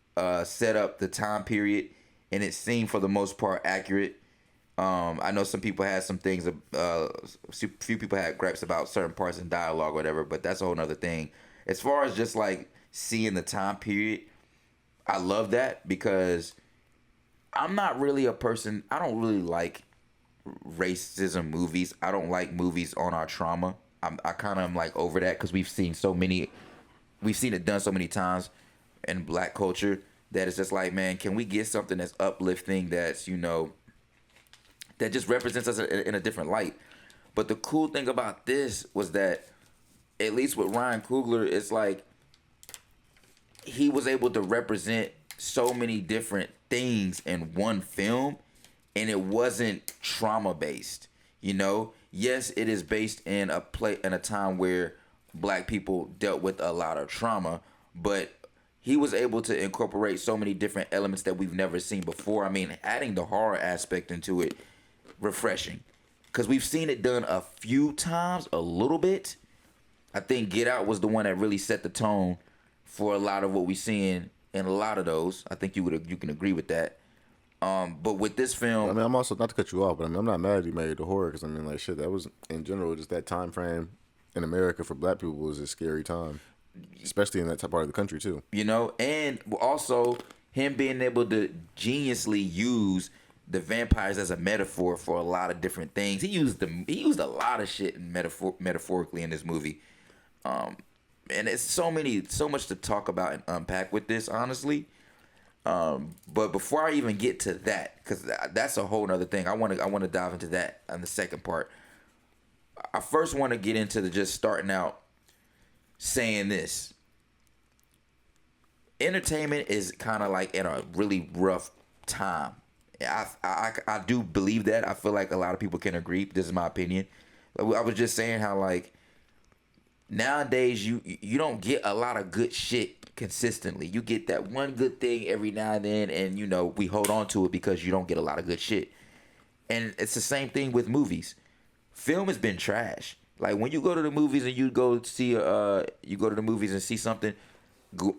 set up the time period, and it seemed for the most part accurate. I know some people had some things, few people had gripes about certain parts in dialogue or whatever, but that's a whole nother thing. As far as just like seeing the time period, I love that because I'm not really a person, I don't really like racism movies. I don't like movies on our trauma. I kind of am like over that because we've seen it done so many times in black culture that it's just like, man, can we get something that's uplifting, that's, you know, that just represents us in a different light. But the cool thing about this was that, at least with Ryan Coogler, it's like he was able to represent so many different things in one film, and it wasn't trauma based. You know, yes, it is based in a time where black people dealt with a lot of trauma, but he was able to incorporate so many different elements that we've never seen before. I mean, adding the horror aspect into it, refreshing, because we've seen it done a few times, a little bit. I think Get Out was the one that really set the tone for a lot of what we're seeing in a lot of those. I think you can agree with that. But with this film, I mean, I'm also, not to cut you off, but I mean, I'm not mad he made the horror, because I mean, like, shit, that was in general just that time frame in America for black people was a scary time, especially in that part of the country too. You know, and also him being able to geniusly use the vampires as a metaphor for a lot of different things. He used a lot of shit in metaphorically in this movie. And it's so much to talk about and unpack with this, honestly. But before I even get to that, because that's a whole nother thing, I want to dive into that on the second part. I first want to get into the just starting out saying this. Entertainment is kind of like in a really rough time. I do believe that. I feel like a lot of people can agree. This is my opinion. I was just saying how, like, nowadays you don't get a lot of good shit consistently. You get that one good thing every now and then, and you know, we hold on to it because you don't get a lot of good shit. And it's the same thing with movies. Film has been trash. Like, when you go to the movies and you go to the movies and see something,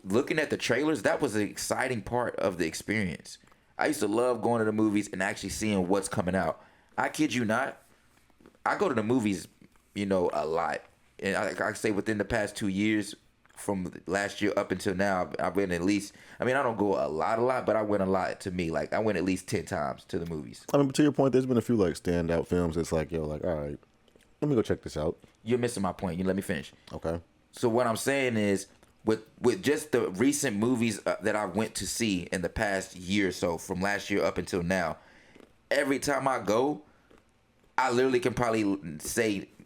looking at the trailers, that was an exciting part of the experience. I used to love going to the movies and actually seeing what's coming out. I kid you not, I go to the movies, you know, a lot. And I say within the past 2 years, from last year up until now, I've been at least, I mean, I don't go a lot, but I went a lot to me. Like, I went at least 10 times to the movies. I mean, but to your point, there's been a few, like, standout films. It's like, yo, like, all right, let me go check this out. You're missing my point. You let me finish. Okay. So what I'm saying is, with just the recent movies that I went to see in the past year or so, from last year up until now, every time I go, I literally can probably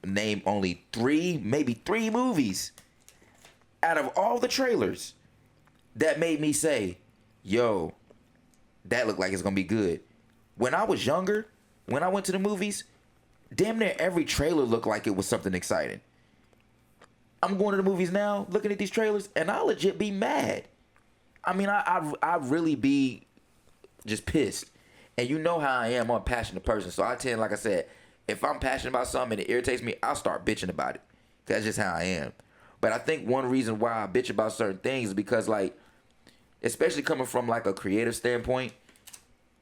name only maybe three movies out of all the trailers that made me say, yo, that looked like it's gonna be good. When I was younger, when I went to the movies, damn near every trailer looked like it was something exciting. I'm going to the movies now, looking at these trailers, and I legit be mad. I mean, I really be just pissed. And you know how I am. I'm a passionate person. So I tend, like I said, if I'm passionate about something and it irritates me, I'll start bitching about it. That's just how I am. But I think one reason why I bitch about certain things is because, like, especially coming from, like, a creative standpoint,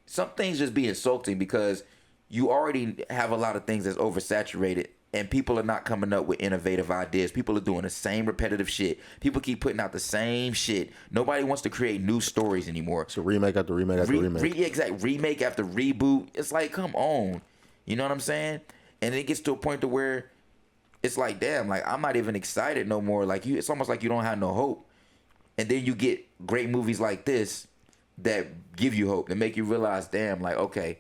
some things just be insulting because you already have a lot of things that's oversaturated. And people are not coming up with innovative ideas. People are doing the same repetitive shit. People keep putting out the same shit. Nobody wants to create new stories anymore. So remake after remake after remake. Exactly. Remake after reboot. It's like, come on. You know what I'm saying? And it gets to a point to where it's like, damn, like, I'm not even excited no more. Like, it's almost like you don't have no hope. And then you get great movies like this that give you hope, that make you realize, damn, like, okay,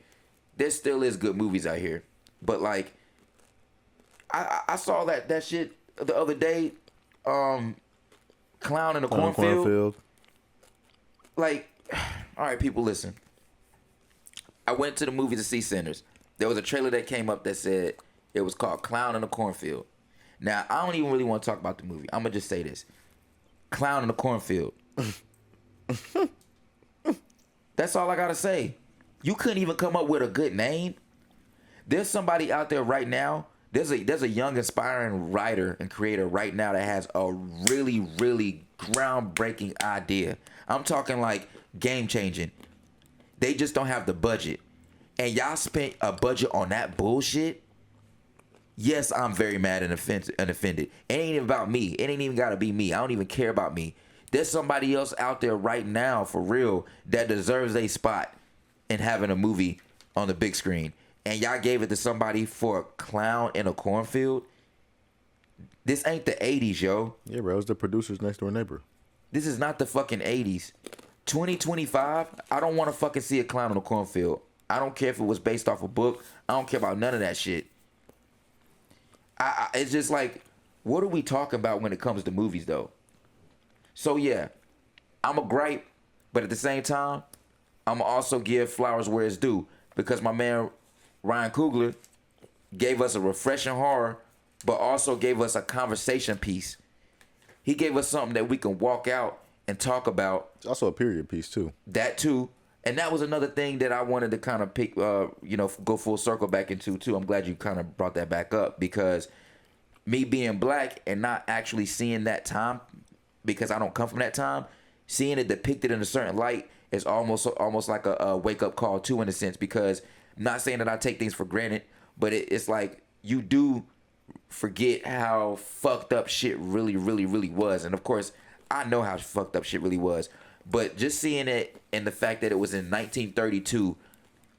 there still is good movies out here. But, like, I saw that shit the other day, Clown in the Cornfield. Like, all right, people, listen. I went to the movies to see Sinners. There was a trailer that came up that said it was called Clown in the Cornfield. Now, I don't even really want to talk about the movie. I'm going to just say this. Clown in the Cornfield. That's all I got to say. You couldn't even come up with a good name. There's somebody out there right now. There's a young, inspiring writer and creator right now that has a really, really groundbreaking idea. I'm talking like game changing. They just don't have the budget. And y'all spent a budget on that bullshit? Yes, I'm very mad and offended. It ain't even about me. It ain't even gotta be me. I don't even care about me. There's somebody else out there right now, for real, that deserves a spot in having a movie on the big screen. And y'all gave it to somebody for a clown in a cornfield? This ain't the 80s, yo. Yeah, bro. It was the producer's next door neighbor. This is not the fucking 80s. 2025, I don't want to fucking see a clown in a cornfield. I don't care if it was based off a book. I don't care about none of that shit. It's just like, what are we talking about when it comes to movies, though? So, yeah, I'm a gripe, but at the same time, I'm going to also give flowers where it's due, because my man Ryan Coogler gave us a refreshing horror, but also gave us a conversation piece. He gave us something that we can walk out and talk about. It's also a period piece, too. That, too. And that was another thing that I wanted to kind of pick, go full circle back into, too. I'm glad you kind of brought that back up, because me being black and not actually seeing that time, because I don't come from that time, seeing it depicted in a certain light is almost like a wake-up call, too, in a sense, because I'm not saying that I take things for granted, but it's like you do forget how fucked up shit really, really, really was. And, of course, I know how fucked up shit really was. But just seeing it and the fact that it was in 1932,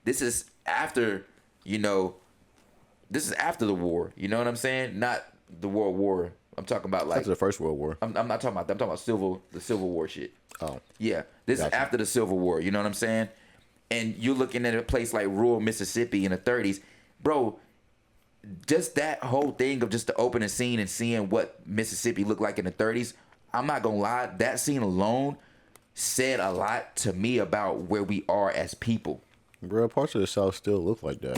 this is after, this is after the war. You know what I'm saying? Not the World War. I'm talking about like after the First World War. I'm not talking about that. I'm talking about the Civil War shit. Oh. Yeah. This is after the Civil War. You know what I'm saying? And you're looking at a place like rural Mississippi in the 30s. Bro, just that whole thing of just the opening scene and seeing what Mississippi looked like in the 30s, I'm not going to lie. That scene alone said a lot to me about where we are as people. Bro, parts of the South still look like that.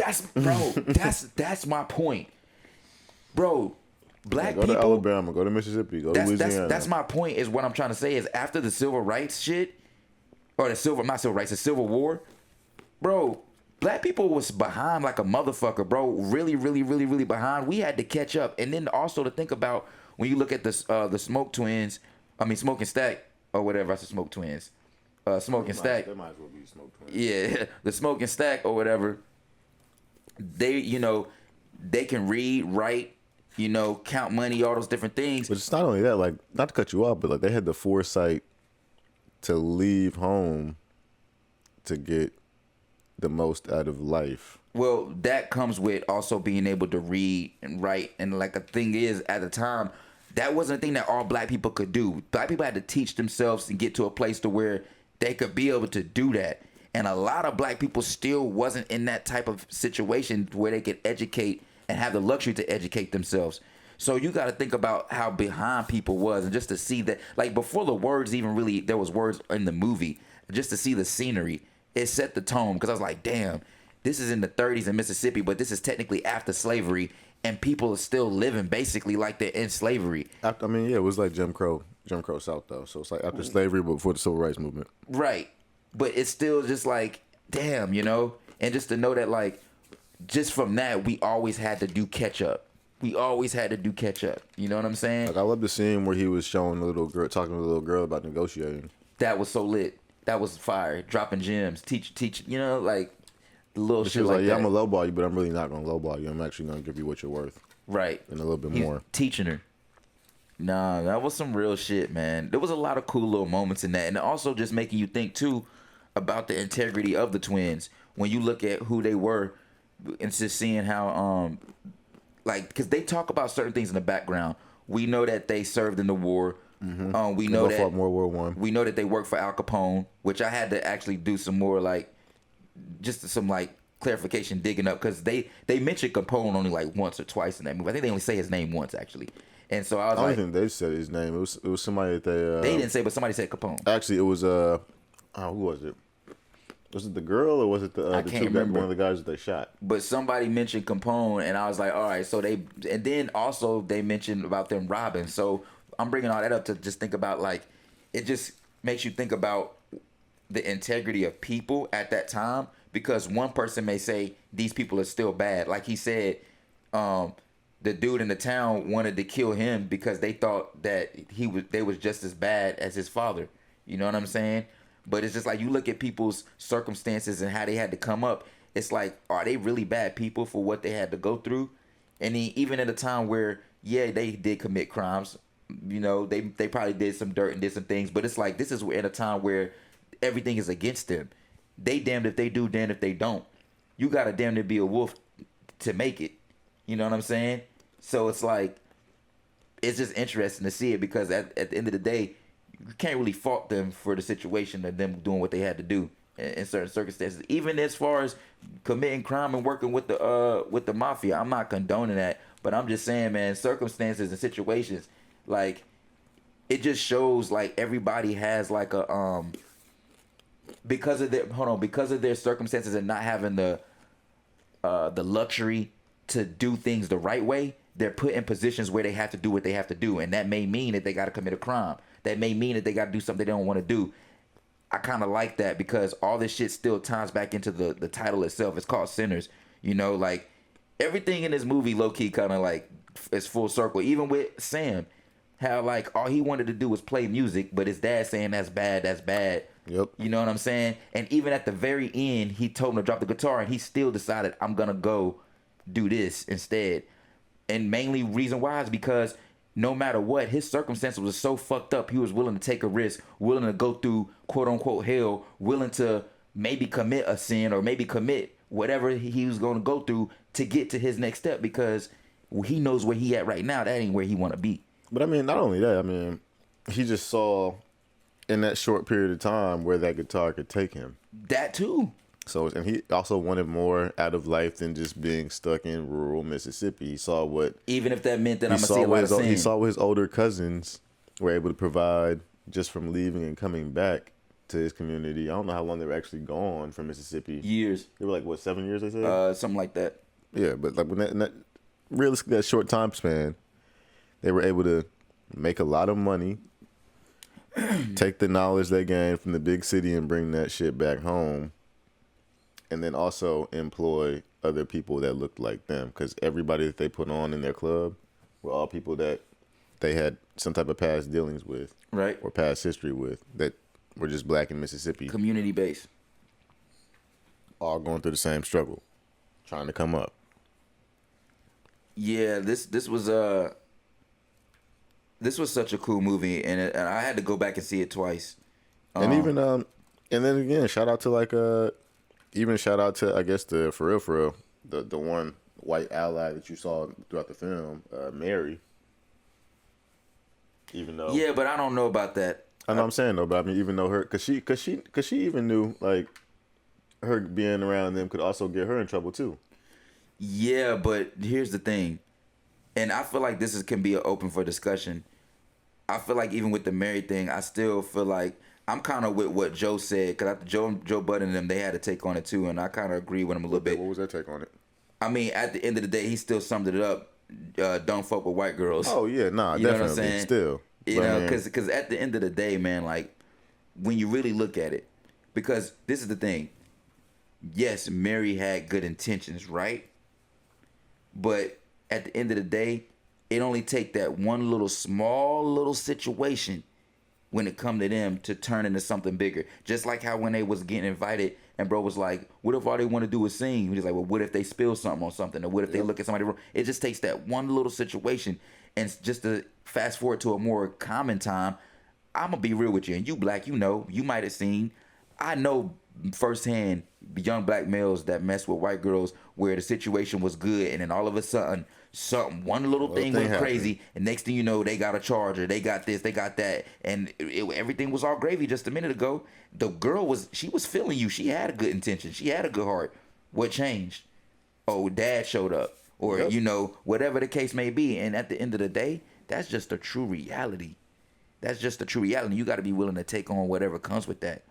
That's my point. Bro, black go people. Go to Alabama, go to Mississippi, go to Louisiana. That's my point, is what I'm trying to say is after the civil rights shit, or the Civil War, bro, black people was behind like a motherfucker, bro. Really, really, really, really behind. We had to catch up. And then also to think about when you look at the Smoke and Stack, or whatever. I said Smoke Twins. Smoke and Stack. They might as well be Smoke Twins. Yeah, the Smoke and Stack or whatever. They, they can read, write, count money, all those different things. But it's not only that, like, not to cut you off, but like they had the foresight to leave home to get the most out of life. Well, that comes with also being able to read and write. And like the thing is, at the time, that wasn't a thing that all black people could do. Black people had to teach themselves and get to a place to where they could be able to do that. And a lot of black people still wasn't in that type of situation where they could educate and have the luxury to educate themselves. So you got to think about how behind people was, and just to see that, like before the words even really, there was words in the movie, just to see the scenery, it set the tone. Because I was like, damn, this is in the 30s in Mississippi, but this is technically after slavery. And people are still living basically like they're in slavery. It was like Jim Crow South though. So it's like after slavery, but before the Civil Rights Movement. Right. But it's still just like, damn, and just to know that like, just from that, we always had to do catch up. You know what I'm saying? Like I love the scene where he was showing the little girl, talking to the little girl about negotiating. That was so lit. That was fire. Dropping gems. Teach, like, the little shit like that. Yeah, I'm gonna lowball you, but I'm really not gonna lowball you. I'm actually gonna give you what you're worth. Right. And a little bit more. Teaching her. Nah, that was some real shit, man. There was a lot of cool little moments in that. And also just making you think, too, about the integrity of the twins. When you look at who they were and just seeing how, because they talk about certain things in the background. We know that they served in the war. Mm-hmm. We know that fought World War I. We know that they worked for Al Capone, which I had to actually do some more, clarification digging up, because they mentioned Capone only like once or twice in that movie. I think they only say his name once actually, and so I don't think they said his name. It was somebody that they didn't say, but somebody said Capone. Actually, it was who was it? Was it the girl or was it the two remember. One of the guys that they shot? But somebody mentioned Capone, and I was like, all right. So and then also they mentioned about them robbing. So I'm bringing all that up to just think about, like, it just makes you think about the integrity of people at that time, because one person may say these people are still bad. Like he said, the dude in the town wanted to kill him because they thought that they was just as bad as his father. You know what I'm saying? But it's just like you look at people's circumstances and how they had to come up. It's like, are they really bad people for what they had to go through? And even at a time where, yeah, they did commit crimes, you know, they probably did some dirt and did some things. But it's like, this is at a time where everything is against them. They damned if they do, damned if they don't. You got to damn near be a wolf to make it. You know what I'm saying? So it's like, it's just interesting to see it because at the end of the day, you can't really fault them for the situation of them doing what they had to do in certain circumstances. Even as far as committing crime and working with the mafia, I'm not condoning that, but I'm just saying, man, circumstances and situations, like, it just shows like everybody has like a because of their circumstances and not having the luxury to do things the right way, they're put in positions where they have to do what they have to do, and that may mean that they got to commit a crime. That may mean that they got to do something they don't want to do. I kind of like that because all this shit still ties back into the title itself. It's called Sinners. You know, like everything in this movie, low key, kind of like is full circle. Even with Sam, how like all he wanted to do was play music, but his dad saying that's bad, that's bad. Yep. You know what I'm saying? And even at the very end, he told him to drop the guitar, and he still decided, I'm gonna go do this instead. And mainly reason why is because no matter what, his circumstances was so fucked up, he was willing to take a risk, willing to go through quote unquote hell, willing to maybe commit a sin or maybe commit whatever he was going to go through to get to his next step because he knows where he at right now. That ain't where he want to be. But I mean, not only that, I mean, he just saw in that short period of time where that guitar could take him. That too. So, and he also wanted more out of life than just being stuck in rural Mississippi. He saw what... Even if that meant that I'm going to see a lot of sin. He saw what his older cousins were able to provide just from leaving and coming back to his community. I don't know how long they were actually gone from Mississippi. Years. They were like, what, 7 years, they said? Something like that. Yeah, but like when that realistically, that short time span, they were able to make a lot of money, take the knowledge they gained from the big city and bring that shit back home. And then also employ other people that looked like them. Because everybody that they put on in their club were all people that they had some type of past dealings with. Right. Or past history with. That were just black in Mississippi. Community based. All going through the same struggle. Trying to come up. Yeah, this was such a cool movie. And I had to go back and see it twice. And even, and then again, shout out to like, even shout out to, I guess, for real, the one white ally that you saw throughout the film, Mary. Even though, yeah, but I don't know about that. I know what I'm saying though, but I mean, even though cause she even knew like her being around them could also get her in trouble too. Yeah, but here's the thing, and I feel like this can be open for discussion. I feel like even with the Mary thing, I still feel like. I'm kind of with what Joe said, because Joe Budden and them, they had to take on it too, and I kind of agree with him a little bit. What was their take on it? I mean, at the end of the day, he still summed it up, don't fuck with white girls. Oh, yeah, nah, you know definitely, what I'm saying? Still. You know, because at the end of the day, man, like, when you really look at it, because this is the thing, yes, Mary had good intentions, right? But at the end of the day, it only take that one small little situation when it come to them to turn into something bigger. Just like how when they was getting invited and bro was like, what if all they want to do is sing? He was like, well, what if they spill something on something? Or what if they look at somebody wrong? It just takes that one little situation. And just to fast forward to a more common time, I'm going to be real with you. And you black, you know, you might have seen, I know firsthand young black males that mess with white girls where the situation was good and then all of a sudden one little thing went crazy and next thing you know they got a charger, they got this, they got that, and everything was all gravy just a minute ago. The girl was feeling you. She had a good intention, she had a good heart. What changed? Oh, dad showed up, or you know, whatever the case may be. And at the end of the day, that's just a true reality. You got to be willing to take on whatever comes with that.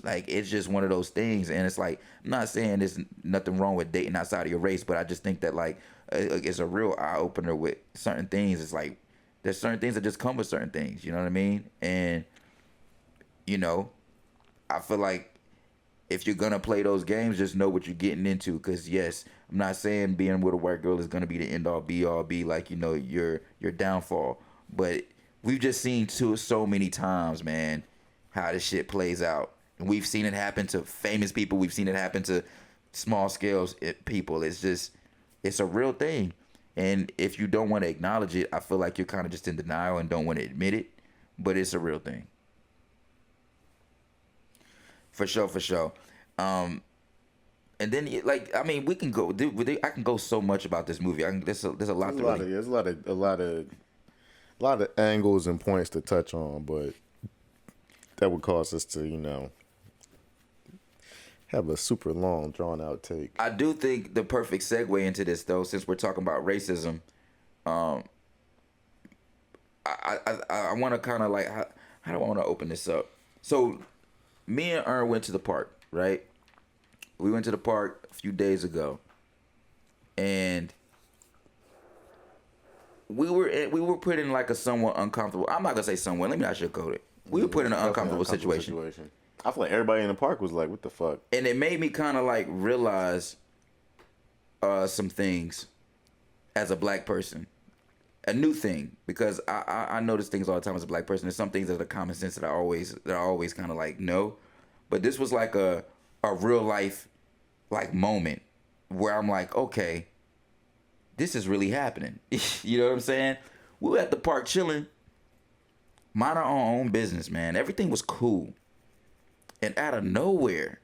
Like, it's just one of those things. And it's like, I'm not saying there's nothing wrong with dating outside of your race, but I just think that like it's a real eye-opener with certain things. It's like there's certain things that just come with certain things, you know what I mean? And you know, I feel like if you're gonna play those games, just know what you're getting into. Because yes, I'm not saying being with a white girl is gonna be the end all be all, be like, you know, your downfall. But we've just seen so many times, man, how this shit plays out. And we've seen it happen to famous people. We've seen it happen to small scales people. It's a real thing. And if you don't want to acknowledge it, I feel like you're kind of just in denial and don't want to admit it. But it's a real thing. For sure. And then, like, I mean, we can go. I can go so much about this movie. There's a lot. There's a lot of angles and points to touch on, but that would cause us to, you know, have a super long, drawn out take. I do think the perfect segue into this, though, since we're talking about racism, I want to kind of like, how do I want to open this up? So, me and Ern went to the park, right? We went to the park a few days ago, and we were put in like a somewhat uncomfortable. I'm not gonna say somewhat. Let me not sugarcoat it. We were put in an uncomfortable situation. I feel like everybody in the park was like, "What the fuck?" And it made me kind of like realize some things as a black person, a new thing, because I notice things all the time as a black person. There's some things that are common sense that I always kind of like know, but this was like a real life like moment where I'm like, okay, this is really happening. You know what I'm saying? We were at the park chilling, mind our own business, man. Everything was cool. And out of nowhere,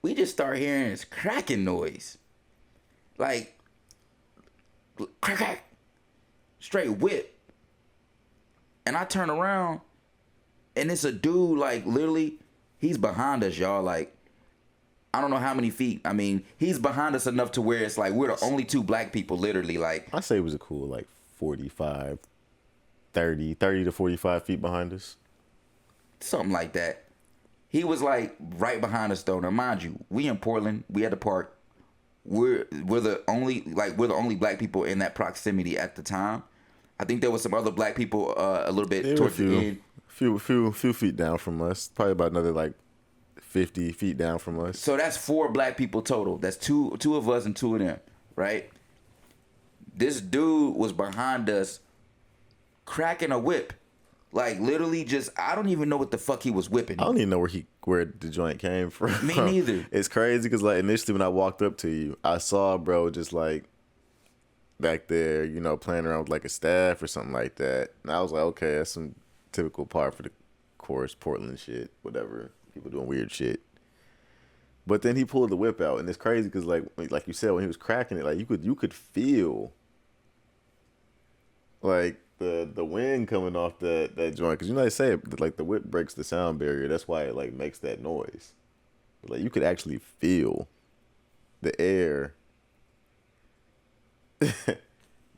we just start hearing this cracking noise. Like, crack, crack, straight whip. And I turn around, and it's a dude, like, literally, he's behind us, y'all. Like, I don't know how many feet. I mean, he's behind us enough to where it's like we're the only two black people, literally. Like, I say it was a cool, like, 30 to 45 feet behind us. Something like that. He was like right behind us though. Now mind you, we in Portland, we at the park. We're the only black people in that proximity at the time. I think there was some other black people a little bit towards the end. Few feet down from us. Probably about another like 50 feet down from us. So that's 4 black people total. That's two of us and 2 of them, right? This dude was behind us cracking a whip. Like, literally just, I don't even know what the fuck he was whipping. I don't even know where the joint came from. Me neither. It's crazy because, like, initially when I walked up to you, I saw bro just, like, back there, you know, playing around with, like, a staff or something like that. And I was like, okay, that's some typical part for the course, Portland shit, whatever. People doing weird shit. But then he pulled the whip out, and it's crazy because, like you said, when he was cracking it, like, you could feel, like, the wind coming off that joint, because you know they say like the whip breaks the sound barrier. That's why it like makes that noise. But, like, you could actually feel the air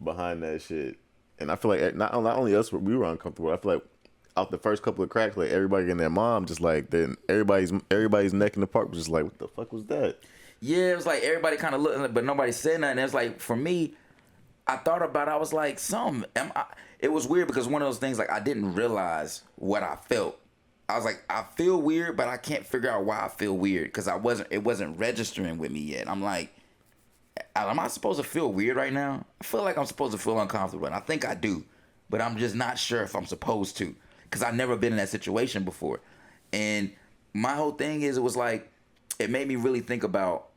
behind that shit, and I feel like not only us, we were uncomfortable. I feel like out the first couple of cracks, like everybody and their mom, just like then everybody's neck in the park was just like, what the fuck was that? Yeah, it was like everybody kind of looking, but nobody said nothing. It was like, for me, I thought about it, I was like, it was weird because one of those things, like, I didn't realize what I felt. I was like, I feel weird, but I can't figure out why I feel weird because it wasn't registering with me yet. I'm like, am I supposed to feel weird right now? I feel like I'm supposed to feel uncomfortable, and I think I do, but I'm just not sure if I'm supposed to because I've never been in that situation before. And my whole thing is, it was like, it made me really think about,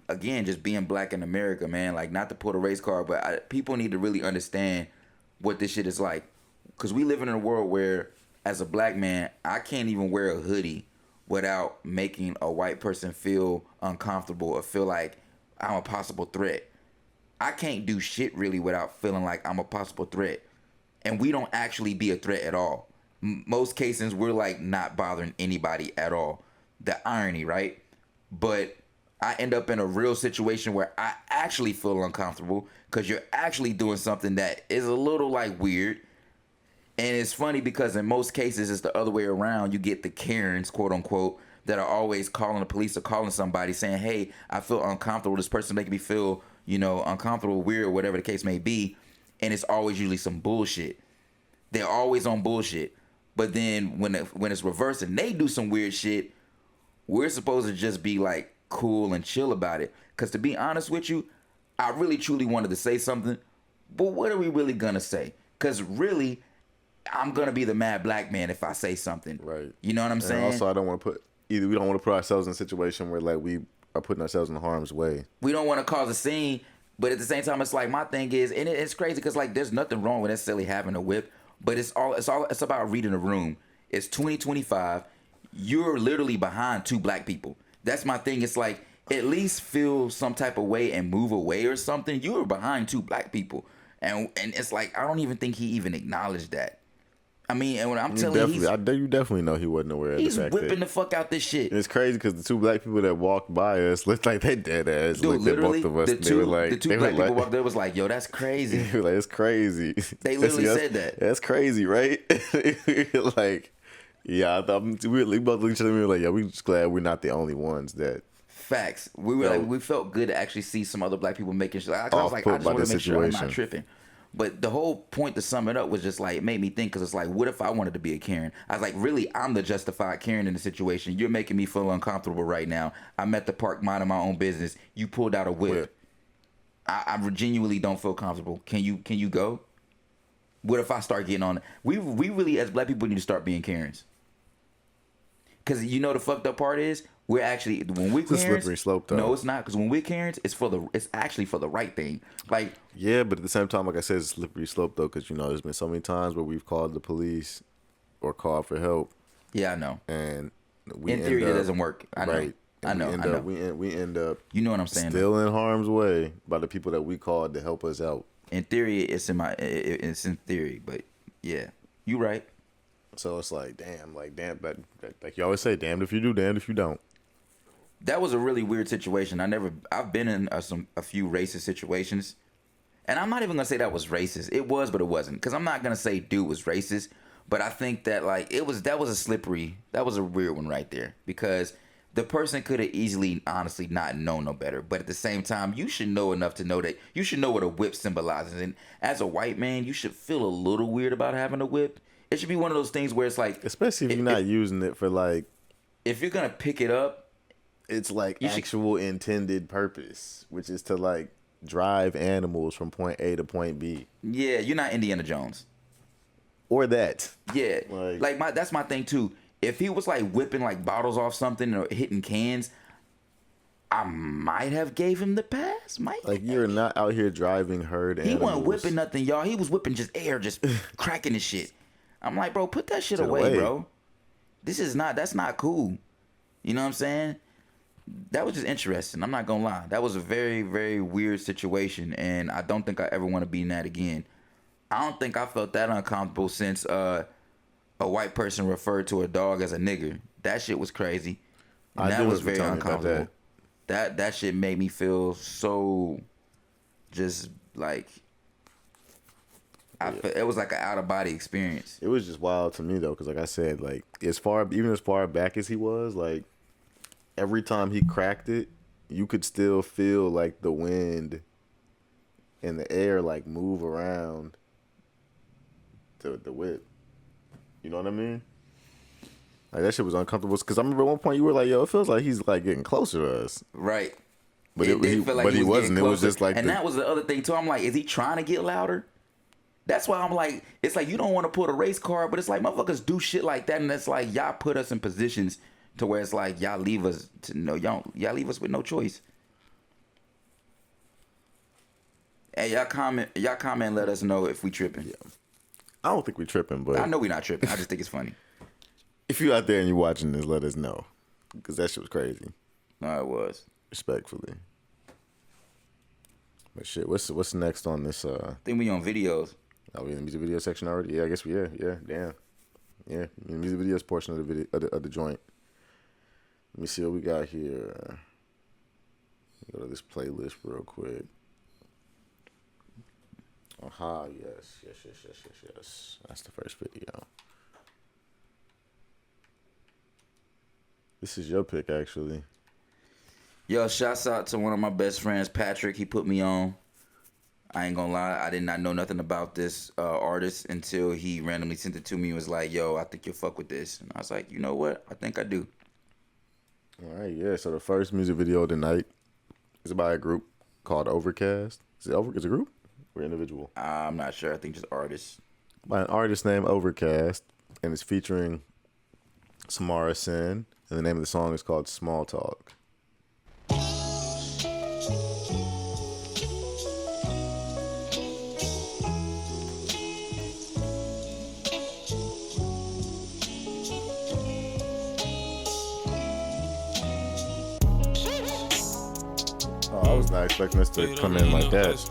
again, just being black in America, man. Like, not to pull the race card, but people need to really understand what this shit is like. Because we live in a world where, as a black man, I can't even wear a hoodie without making a white person feel uncomfortable or feel like I'm a possible threat. I can't do shit really without feeling like I'm a possible threat. And we don't actually be a threat at all. Most cases, we're like not bothering anybody at all. The irony, right? But I end up in a real situation where I actually feel uncomfortable because you're actually doing something that is a little like weird. And it's funny because in most cases it's the other way around. You get the Karens, quote unquote, that are always calling the police or calling somebody saying, hey, I feel uncomfortable. This person making me feel, you know, uncomfortable, weird, whatever the case may be. And it's always usually some bullshit. They're always on bullshit. But then when it's reversed and they do some weird shit, we're supposed to just be like cool and chill about it. Because to be honest with you, I really truly wanted to say something, but what are we really gonna say? Because really, I'm gonna be the mad black man if I say something. Right. You know what I'm saying? Also, I don't want to put we don't want to put ourselves in a situation where like we are putting ourselves in harm's way. We don't want to cause a scene, but at the same time, it's like my thing is, and it's crazy because like there's nothing wrong with necessarily having a whip, but it's about reading the room. It's 2025. You're literally behind 2 black people. That's my thing. It's like, at least feel some type of way and move away or something. You were behind 2 black people. And it's like, I don't even think he even acknowledged that. I mean, and when I'm telling you, you definitely know he wasn't aware of the fact he's whipping the fuck out this shit. It's crazy because the 2 black people that walked by us looked like they dead ass. Dude, literally, both of us. the 2 black people walked there was like, yo, that's crazy. They were like, it's crazy. They literally said that. That's crazy, right? Like, yeah, I thought we both looked at each other and we were like, yeah, we just glad we're not the only ones that. Facts. We were like, we felt good to actually see some other black people making shit. I was like, I just want to make sure I'm not tripping. But the whole point to sum it up was just like, it made me think, because it's like, what if I wanted to be a Karen? I was like, really, I'm the justified Karen in the situation. You're making me feel uncomfortable right now. I'm at the park minding my own business. You pulled out a whip. I genuinely don't feel comfortable. Can you go? What if I start getting on it? We really, as black people, need to start being Karens. Because you know the fucked up part is, we're actually, when we're Karens, it's a slippery slope though. No, it's not, because when we're Karens, it's actually for the right thing. Like, yeah, but at the same time, like I said, it's a slippery slope though, because you know there's been so many times where we've called the police or called for help. Yeah, I know. And in theory, it doesn't work. I know. Right. I know. We end up. You know what I'm saying? Still in harm's way by the people that we called to help us out. In theory, it's in theory, but yeah, you right. So it's like, damn, but like you always say, damned if you do, damned if you don't. That was a really weird situation. I've been in a few racist situations, and I'm not even gonna say that was racist. It was, but it wasn't, because I'm not gonna say dude was racist. But I think that like that was a weird one right there, because the person could have easily, honestly, not known no better. But at the same time, you should know enough to know that you should know what a whip symbolizes. And as a white man, you should feel a little weird about having a whip. It should be one of those things where it's like, especially if you're not using it for like, if you're gonna pick it up, it's like actual intended purpose, which is to like drive animals from point A to point B. Yeah, you're not Indiana Jones. Or that. Yeah, that's my thing too. If he was like whipping like bottles off something or hitting cans, I might have gave him the pass. Like, you're not out here driving herd animals. He wasn't whipping nothing, y'all. He was whipping just air, just cracking his shit. I'm like, bro, put that shit away, bro. That's not cool. You know what I'm saying? That was just interesting. I'm not gonna lie. That was a very, very weird situation, and I don't think I ever want to be in that again. I don't think I felt that uncomfortable since a white person referred to a dog as a nigger. That shit was crazy. And that was very uncomfortable. That shit made me feel so just like it was like an out of body experience. It was just wild to me though, because like I said, like as far back as he was, like every time he cracked it, you could still feel like the wind in the air like move around to the whip. You know what I mean? Like, that shit was uncomfortable, because I remember at one point you were like, yo, it feels like he's like getting closer to us. Right. But he wasn't. It was just like, and that was the other thing too. I'm like, is he trying to get louder? That's why I'm like, it's like you don't want to put a race card, but it's like motherfuckers do shit like that, and it's like y'all put us in positions to where it's like y'all leave us y'all leave us with no choice. Hey, y'all comment, and let us know if we tripping. Yeah. I don't think we tripping, but I know we not tripping. I just think it's funny. If you out there and you watching this, let us know, because that shit was crazy. No, it was. Respectfully. But shit, what's next on this? I think we on videos. Are we in the music video section already? Yeah, I guess we are. Yeah, damn. Yeah, in the music videos portion of the video of the joint. Let me see what we got here. Go to this playlist real quick. Aha, yes. That's the first video. This is your pick, actually. Yo, shouts out to one of my best friends, Patrick. He put me on. I ain't gonna lie, I did not know nothing about this artist until he randomly sent it to me and was like, yo, I think you'll fuck with this. And I was like, you know what? I think I do. All right, yeah. So the first music video of the night is by a group called Ovrkast. Is it a group or individual? I'm not sure. I think just artists. By an artist named Ovrkast, and it's featuring Samara, and the name of the song is called Small Talk. I was not expecting us to come in like that.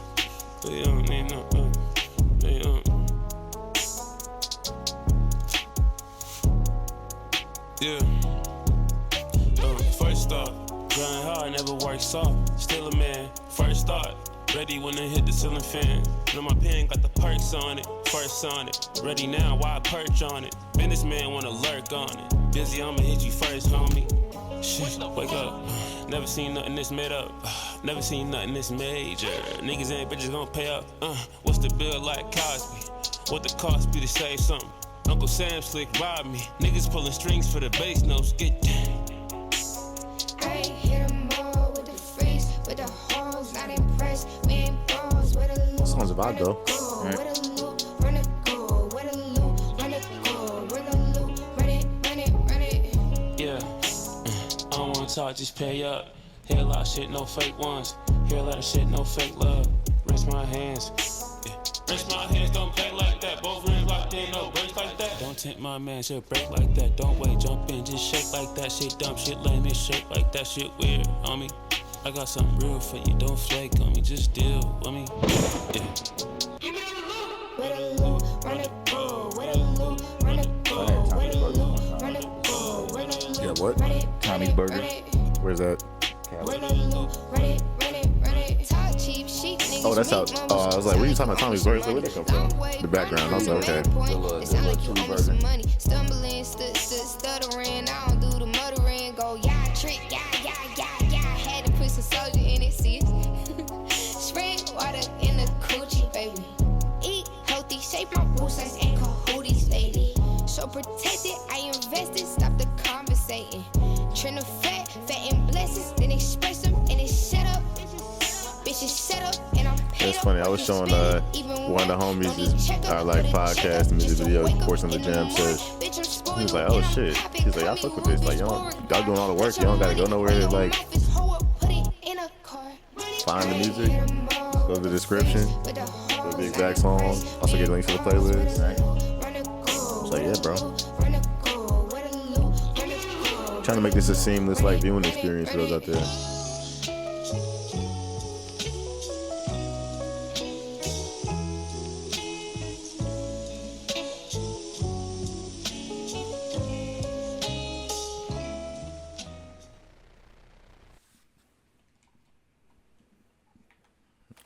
Yeah. First thought, grind hard, never work soft. Still a man. First thought, ready when I hit the ceiling fan. Know my pen got the perks on it. First on it. Ready now, why I perch on it? Businessman wanna lurk on it. Busy, I'ma hit you first, homie. Shit, wake up. Never seen nothing this made up. Never seen nothing this major. Niggas ain't bitches gon' pay up. What's the bill like Cosby? What the cost be to save something? Uncle Sam slick robbed me. Niggas pulling strings for the bass notes. Get down. I ain't hit 'em all with the freeze, with the hoes, not impressed. We ain't balls with a loop. Sounds about though. With a loop, run it, go. With a loop, run it, go. With a loop, run it, run it, run it. Yeah. I don't wanna talk, just pay up. Hear a lot of shit, no fake ones. Hear a lot of shit, no fake love. Rinse my hands. Rinse my hands, don't play like that. Both rings locked in, no breaks like that. Don't tempt my man, shit break like that. Don't wait, jump in, just shake like that. Shit dumb, shit lame, it shake like that. Shit weird, homie. I got something real for you, don't flake on me, just deal with me. Yeah. With a loop, run it, go. With a loop, run it, go. With a loop, run it, go. With a loop, Yeah, what? run it, Tommy's Burger. Where's that? with a loop, run it, run it, run it. Talk cheap, sheep, niggas. Oh, that's out. Oh, I was like, what are you talking about? Tommy's Burger? Where'd that come from? The background. I was like, okay. It sound like you owe me some money. Stumbling, stuttering. I don't do the muttering. Go, yeah, trick, yeah. Had to put some soldier in it, see it. Spray water in the coochie, baby. Eat healthy, shape my boots and cahooties lately. So protected, I invested, stop the conversating. Trend of fat and blessings, then express them and it's set up. Bitches set up and I'm paid. It's funny. I was showing one of the homies is like podcast and music video portion of the Jam Sesh. He was like, oh shit. He's like, I fuck with this. Like y'all doing all the work. Y'all don't gotta go nowhere to like find the music. Go to the description. Go to the exact song. Also get links to the playlist. I was like, yeah, bro. Trying to make this a seamless like viewing experience for those out there.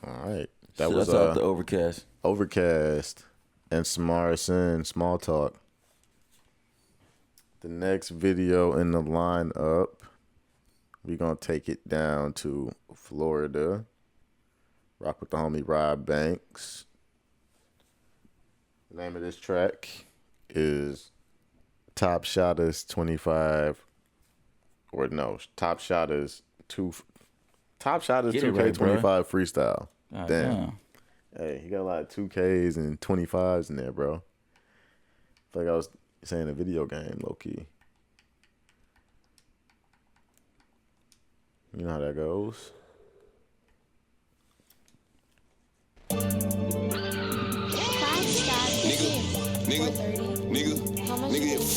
All right, that was the Ovrkast. Ovrkast and Samara, Small Talk. The next video in the lineup, we're going to take it down to Florida. Rock with the homie Robb Banks. The name of this track is Top Shottas 25, or no, Top Shottas 2K25 right, Freestyle. Damn. Hey, he got a lot of 2Ks and 25s in there, bro. I feel like I was saying a video game, low key. You know how that goes. Nigga,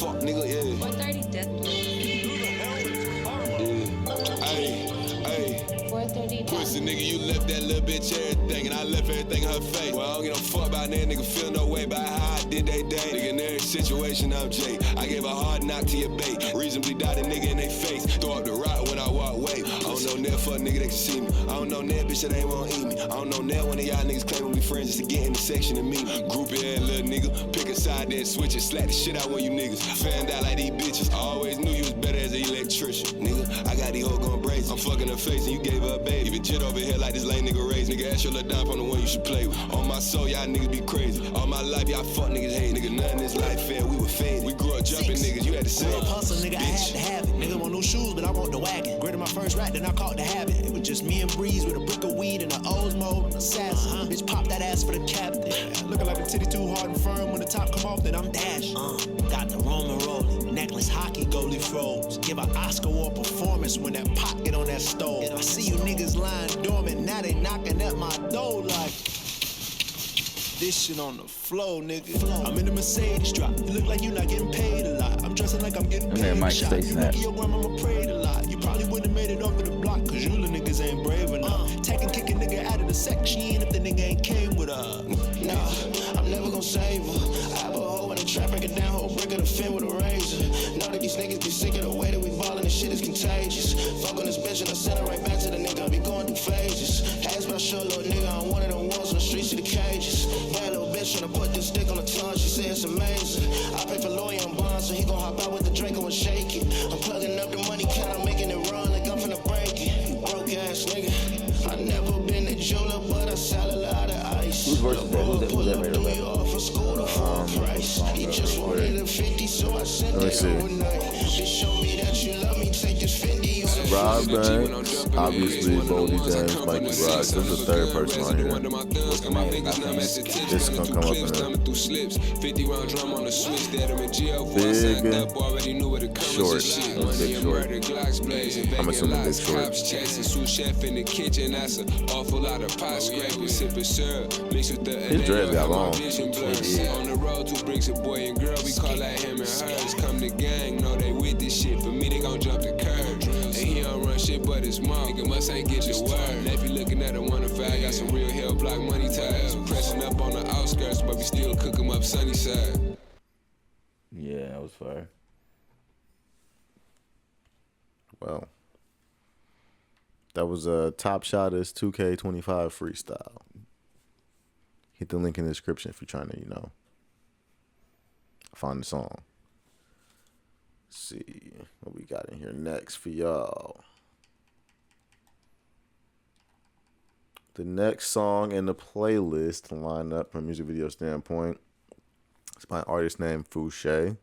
fuck, nigga, yeah. 430 death. Hey. 430 Pussy, nigga, you left that little bitch everything, and I left everything in her face. Well, I don't give no fuck about that, nigga. Feel no way about how I did they day. Nigga, in every situation, I'm Jake. I gave a hard knock to your bait. Reasonably doubt a nigga in they face. Throw up the rock when I walk away. I don't know never fuck nigga that can see me. I don't know never bitch that ain't won't eat me. I don't know never one of y'all niggas claim to be friends just to get in the section of me. Groupie ass little nigga. Pick a side, then switch it. Slap the shit out when you niggas. Fanned out like these bitches. I always knew you was better as an electrician. Nigga, I got these hoes going brazen. I'm fucking her face and you gave her a baby. If you jit over here like this lame nigga raised. Nigga, ask your little dump on the one you should play. play with. On my soul, y'all niggas be crazy. All my life, y'all fuck niggas hate. Nigga, nothing in this life fair, we were faded. We grew up jumping niggas, you had to say it. Hustle, nigga, I had to have it. Nigga want new shoes, but I want the wagon. Graded my first rack, then I caught the habit. It was just me and Breeze with a brick of weed and an Osmo and assassin. Bitch, pop that ass for the captain. Looking like a titty too hard and firm. When the top come off, then I'm dashed. Got the Roman rolling. Necklace hockey goalie froze. Give an Oscar award performance when that pot get on that stove. I see you niggas lying dormant, now they knocking at my door like this shit on the flow, nigga. I'm in the Mercedes drop. You look like you not getting paid a lot. I'm dressing like I'm getting paid a shot. You look at your grandmama prayed a lot. You probably wouldn't have made it over the block, cause you little niggas ain't brave enough. Taking, kicking nigga out of the section if the nigga ain't came with her. Nah, I'm never gonna save her. I have a hoe in the trap, break it down, whole brick of the fin with a razor. Know that these niggas be sick of the way that we ballin', this shit is contagious. Fuck on this bitch and I send her right back to the nigga, I be going through phases. Ask my show, little nigga, I'm one of them ones on the streets of the cages. Bad little bitch tryna put this dick on the tongue, she say it's amazing. I pay for lawyer and bond, so he gon' hop out with the Draco and shake it. I'm plugging up the money count, I'm making it run like I'm finna break it. You broke ass nigga. I never been a jeweler, but I sell a lot of ice. Whose verse is that? Who's that made up? For school to full price. He just wanted a 50, so I sent it overnight. Just show me that you love me, take this 50. Rob Banks, obviously Boldy, James, Mikey Rock. There's a third person on here. This is gonna come up in a Big Short. Big Short. I'm assuming Big Short. His dreads got long. On the road, 2 bricks, a boy and girl, we call that him and hers. Come the gang, know they with this shit. For me, they gon' jump the curb. And he don't run shit but his mom. Nigga must ain't get your word. If you looking at a 105, got some real hell block money ties. Pressing up on the outskirts, but we still cook 'em up sunny side. Yeah, that was fire. Well, that was a Top Shottas 2K25 freestyle. Hit the link in the description if you're trying to, find the song. Let's see what we got in here next for y'all. The next song in the playlist to line up from a music video standpoint is by an artist named Fousheé,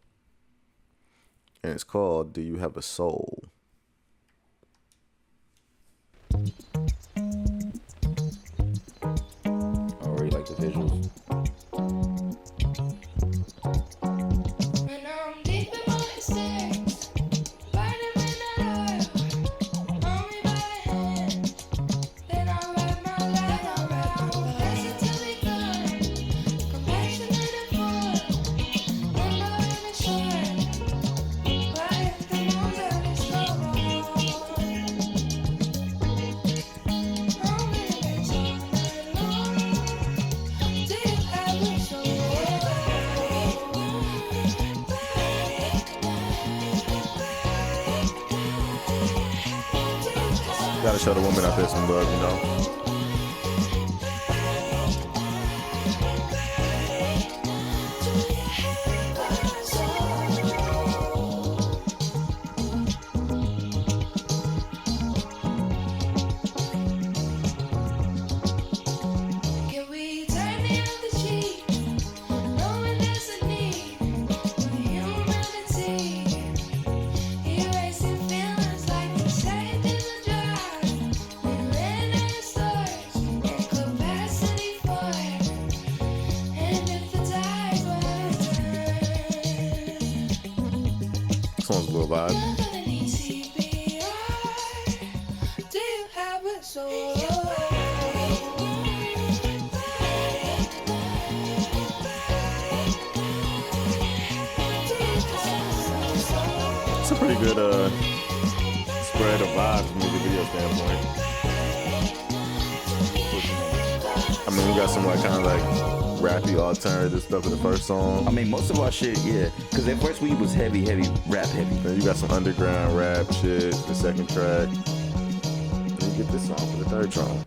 and it's called Do You Have a Soul? Oh, you like the visuals? Gotta show the woman out there some love, Sounds a little vibe. It's a pretty good spread of vibes from the video standpoint. I mean, we got some kind of rappy alternative stuff in the first song. I mean, most of our shit, yeah. Because at first we was heavy, rap heavy. Then you got some underground rap shit, the second track. And you get this song for the third song.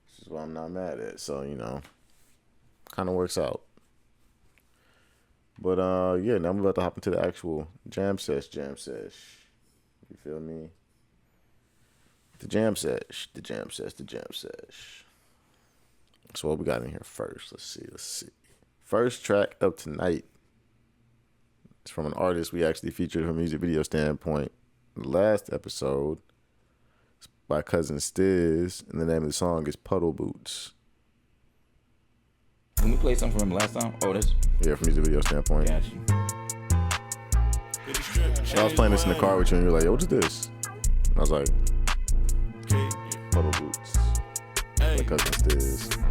This is what I'm not mad at. So, kind of works out. But, yeah, now I'm about to hop into the actual Jam Sesh. You feel me? The Jam Sesh. So what we got in here first? Let's see. First track of tonight. It's from an artist we actually featured from a music video standpoint in the last episode. It's by cousin Stizz, and the name of the song is Puddle Boots. When we played something from him last time? Oh, that's... Yeah, from music video standpoint. Got you. So I was playing this in the car with you, and you were like, yo, what is this? And I was like, Puddle Boots. By cousin Stizz.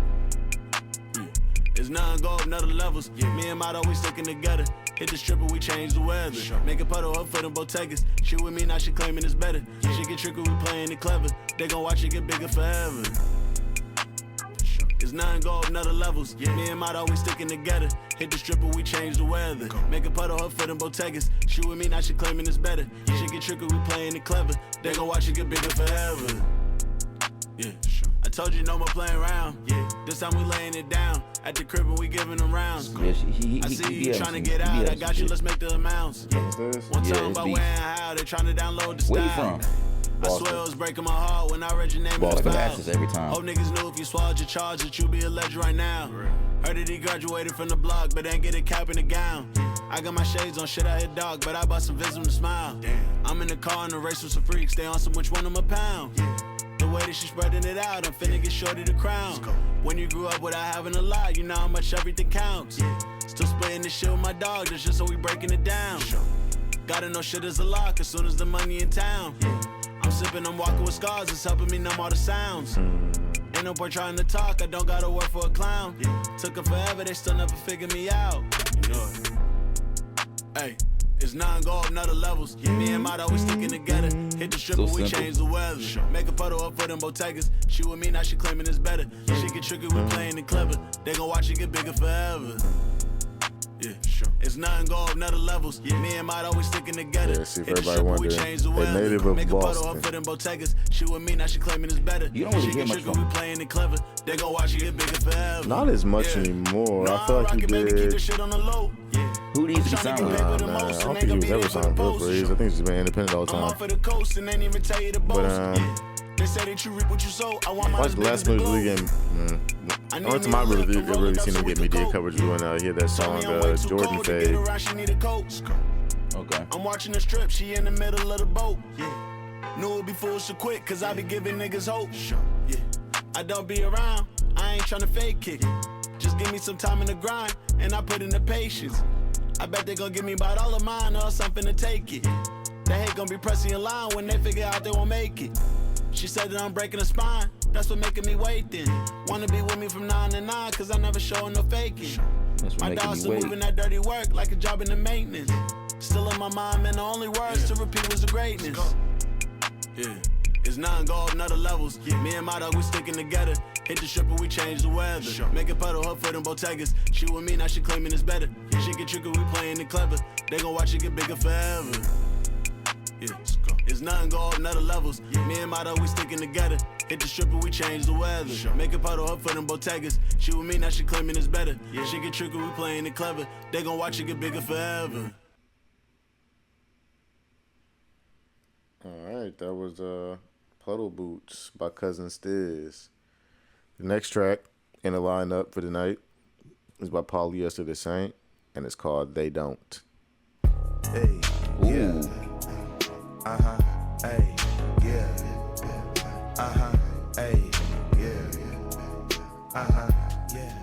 It's nothing go up, another levels. Me and Mott always sticking together. Hit the stripper, we change the weather. Make a puddle up for them Bottegas. She with me, now she claiming it's better. She get tricky, we playing it clever. They gon' watch it get bigger forever. It's nothing go up, another levels. Me and Mott always sticking together. Hit the stripper, we change the weather. Make a puddle up for them Bottegas. She with me, now she claiming it's better. She get tricky, we playing it clever. They gon' watch it get bigger forever. Yeah, I told you no more playing around. Yeah, this time we laying it down. At the crib and we giving them rounds. Yeah, I see you trying to get out. I got you, let's make the amounts. One time about when and how they trying to download the style. Where you from? I swear it was breaking my heart when I read your name in the files. Every time. Hope niggas knew if you swallowed your charge that you be a legend right now. Heard that he graduated from the block, but ain't get a cap in the gown. I got my shades on, shit I hit dog, but I bought some Vism to smile. I'm in the car in the race with some freaks, they on some which one of them a pound. The way that she spreading it out, I'm finna get shorty the crown. When you grew up without having a lot, you know how much everything counts. Still splitting this shit with my dog, that's just so we breaking it down. Gotta know shit is a lock as soon as the money in town. I'm sipping, I'm walking with scars, it's helping me numb all the sounds. Ain't no boy trying to talk, I don't gotta work for a clown. Took it forever, they still never figured me out. You know it. Hey. It's nothing go up, another levels. Me and Mott always sticking together. Hit the stripper, we change the weather. Make a puddle up for them Bottegas. She with me, now she claiming it's better. She get tricky, we playing it clever. They gon' watch it get bigger forever. Yeah, it's nothing go up, another levels. Me and Mott always sticking together. Yeah, see if everybody wondering, they native of Make a puddle Boston. up for them Bottegas. She with me, now she claiming it's better. You don't really she hear get much tricky, we playing it clever. They gon' watch it get bigger forever. Not as much anymore. I feel like you baby, keep the did. shit on the low. Who needs to be signed? Nah, I don't think he was ever signed for Breeze. I think he's just been independent all the I'm time. off of the coast and ain't even tell you the boast. They say that you reap what you sow. I want my watched the last movie we game. I went to my review. I really seen him get media coverage when he had that song Jordan Fade. Okay. I'm watching the strip. She in the middle of the boat. Knew it'd be foolish to quit, cause I be giving niggas hope. I don't be around. I ain't tryna fake it. Just give me some time in the grind, and I put in the patience. I bet they gon' give me about all of mine, or something to take it. That hate gon' be pressing in line when they figure out they won't make it. She said that I'm breaking her spine, that's what making me wait then. Wanna be with me from 9 to 9, cause I never show no faking. My dog's still moving that dirty work like a job in the maintenance. Still in my mind, man, the only words to repeat was the greatness. Yeah, it's nothing go up, another levels. Me and my dog, we sticking together. Hit the stripper, we change the weather. Make a puddle up for them Bottegas. She with me, now she claiming it's better. She get tricky, we playing it clever. They gon' watch it get bigger forever. Yeah, it's nothing go up, another levels. Me and my dog, we sticking together. Hit the stripper, we change the weather. Make a puddle up for them Bottegas. She with me, now she claiming it's better. She get tricky, we playing it clever. They gon' watch it get bigger forever. Alright, that was Puddle Boots by Cousin Stizz. The next track in the lineup for the night is by Polyester the Saint, and it's called They Don't. Hey, yeah. Uh-huh, hey, yeah. Uh-huh, hey, yeah. Uh-huh, yeah.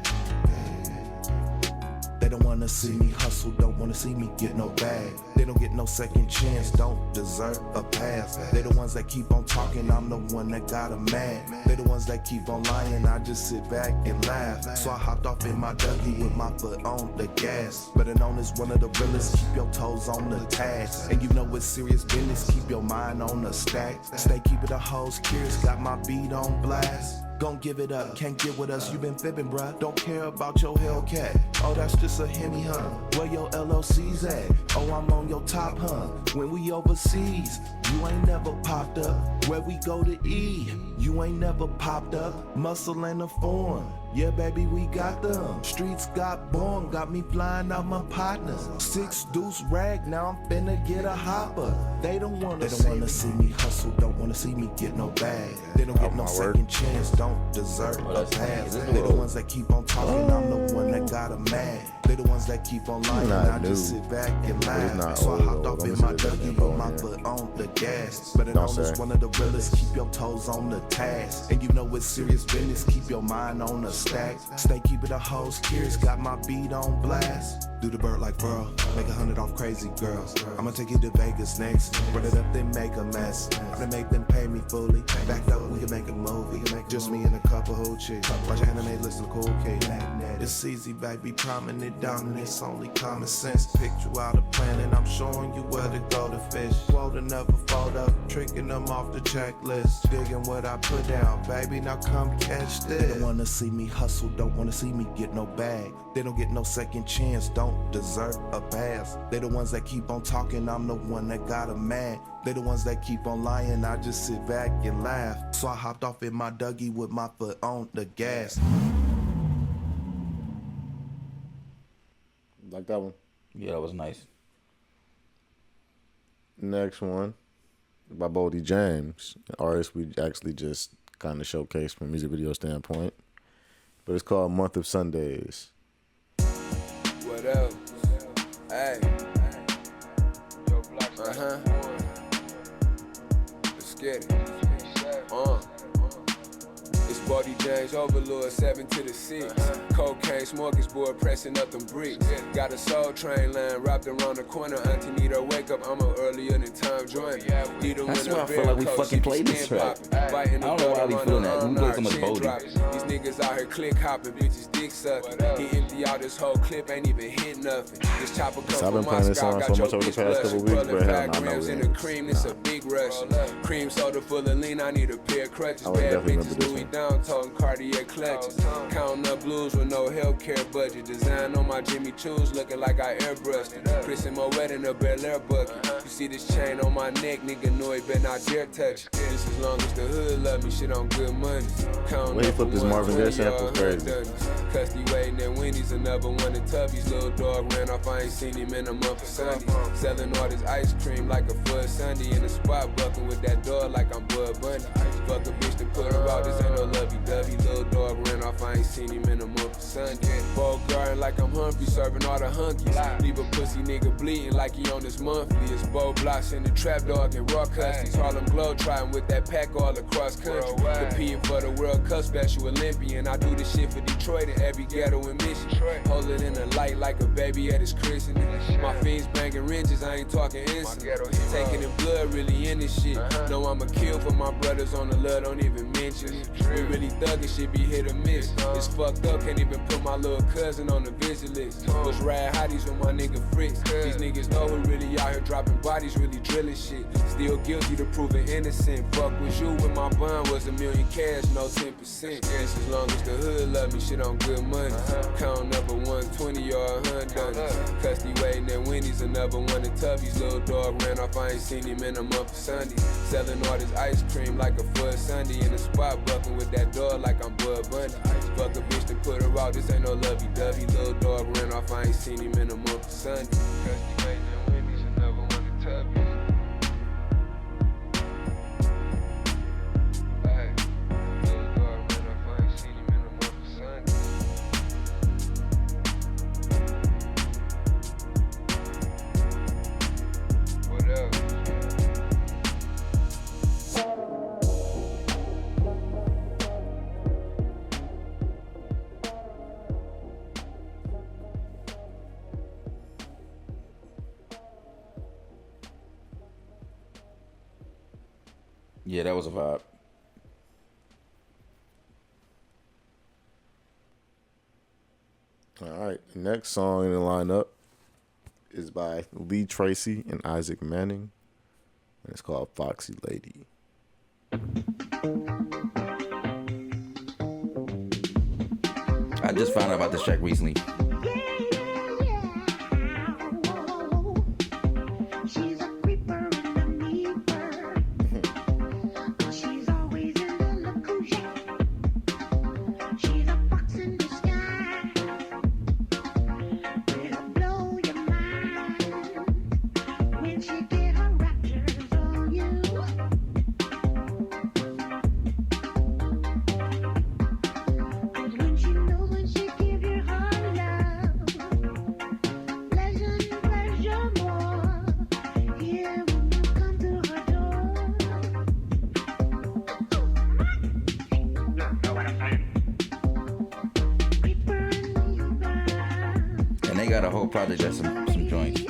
They don't wanna see me hustle, don't wanna see me get no bag. They don't get no second chance, don't deserve a pass. They the ones that keep on talking, I'm the one that got 'em mad. They the ones that keep on lying, I just sit back and laugh. So I hopped off in my Dougie with my foot on the gas. Better known as one of the realest, keep your toes on the task. And you know it's serious business, keep your mind on the stack. Stay keeping the hoes curious, got my beat on blast. Gon' give it up, can't get with us, you been fibbing, bruh. Don't care about your Hellcat. Oh, that's just a Hemi, huh? Where your LOC's at? Oh, I'm on your top, huh? When we overseas, you ain't never popped up. Where we go to E, you ain't never popped up. Muscle and a form, yeah, baby, we got them. Streets got born, got me flying out my partners. 6 deuce rag, now I'm finna get a hopper. They don't wanna see me hustle, don't wanna see me get no bag. They don't get no second chance, don't don't deserve a pass. They the ones that keep on talking, I'm the one that got 'em mad. They the ones that keep on lying, I just sit back and laugh. So I hopped off in my Dougie with my foot on the gas. But it almost one of the realest, keep your toes on the task. And you know it's serious business, keep your mind on the stack. Stay keeping the hoes curious, got my beat on blast. Do the bird like bro, make 100 off crazy girls. I'ma take you to Vegas next, run it up then make a mess. Then make them pay me fully, backed up we can make a movie. Just me and a couple hoochies, watch your anime, listen to cool kid. It's easy baby, prominent, dominance, only common sense. Picked you out a plan and I'm showing you where to go to fish. Quote another photo, tricking them off the checklist. Digging what I put down, baby, now come catch this. They don't wanna see me hustle, don't wanna see me get no bag. They don't get no second chance, don't deserve a pass. They the ones that keep on talking, I'm the one that got 'em mad. They the ones that keep on lying, I just sit back and laugh. So I hopped off in my Dougie with my foot on the gas. Like that one? Yeah, that was nice. Next one by Boldy James, an artist we actually just kind of showcased from a music video standpoint. But it's called Month of Sundays. What up? Hey. Let's get it. It's Boldy James Overlord, 7 to the 6. Cocaine smorgasbord pressing up them bricks. Got a soul train line wrapped around the corner. Auntie need her wake up, I'm a earlier than time joiner. That's why I feel like we fucking played this track. I don't know why we feeling that. We play so much Boldy. These niggas out here click hopping, bitches dick sucking. He empty out this whole clip, ain't even hit nothing. This chopper come from Moscow, got your bitch blushing, pulling 5 grams in the cream, it's a big rush. Cream soda full of lean, I need a pair of crutches. Bad bitches Louis down, talking Cartier clutches. Counting up blues with no healthcare budget. Design on my Jimmy Choos, looking like I airbrushed it. Chris and Moet in a Bel Air bucket. You see this chain on my neck, nigga know he better not dare touch it. Just as long as the hood love me, shit on good money. Counting When he flipped this Marvin Gaye sample, crazy. Custody waiting at Wendy's, another one of Tubby's. Little dog ran off, I ain't seen him in a month of Sunday. Selling all this ice cream like a Fud Sunday. In the spot bucking with that dog like I'm Bud Bunny. Fuck a bitch to put her out, this ain't no lovey-dovey. Little dog ran off, I ain't seen him in a month of Sunday. Ball guarding like I'm Humphrey, serving all the hunkies. Leave a pussy nigga bleeding like he on this monthly. It's Bo Blocks in the trap dog and raw customs. Harlem Glow trying with that pack all across country. Competing for the World Cup Special Olympian. I do this shit for Detroit and every ghetto in Michigan. Hold it in the light like a baby at his christening. My fiends banging wrenches, I ain't talking instant. Taking the blood really in this shit. Know I'ma kill for my brothers on the love, don't even mention it. We really thuggin', shit be hit or miss. It's fucked up, can't even put my little cousin on the visit list. Was rad hotties with my nigga Fritz. These niggas know who really out here dropping bodies, really drilling shit. Still guilty to proving innocent. Fuck with you when my bond was $1 million cash, no 10%. Just as long as the hood love me, shit on good money. Counting up a 120 or 100. Custody waiting at Wendy's, another one of Tubby's. Little dog ran off, I ain't seen him in a month of Sunday. Selling all this ice cream like a Fud Sunday. In the spot bucking with that dog like I'm Bud Bunny. Fuck a bitch to put her out, this ain't no lovey-dovey. Little dog ran off, I ain't seen him in a month of Sunday. Custody waiting at Wendy's, another one of Tubby's. Yeah, that was a vibe. All right, the next song in the lineup is by Lee Tracy and Isaac Manning, and it's called Foxy Lady. I just found out about this track recently. they got a whole project that's some joints.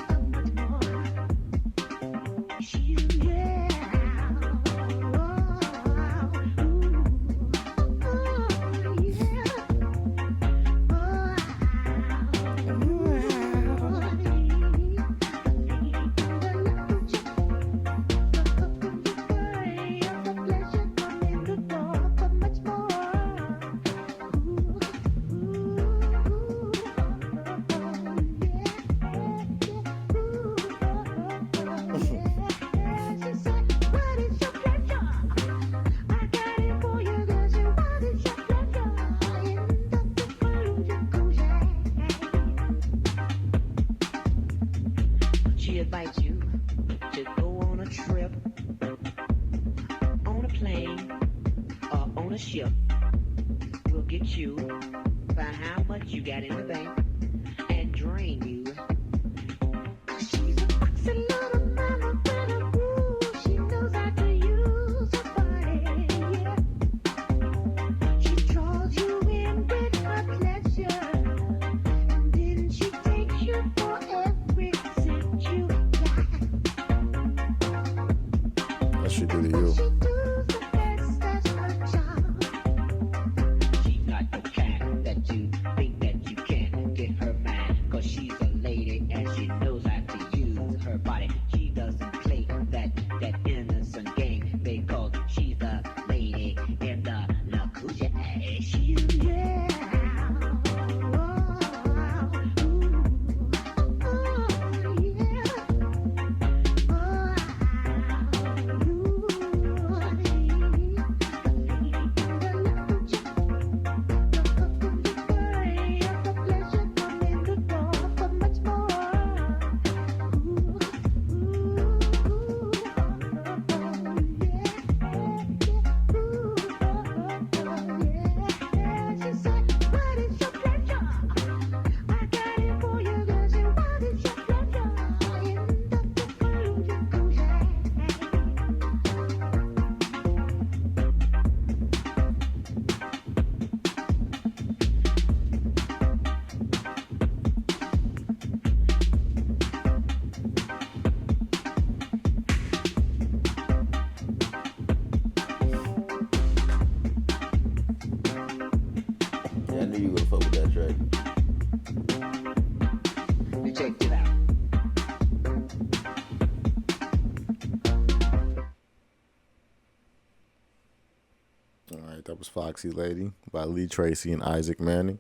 That was Foxy Lady by Lee Tracy and Isaac Manning.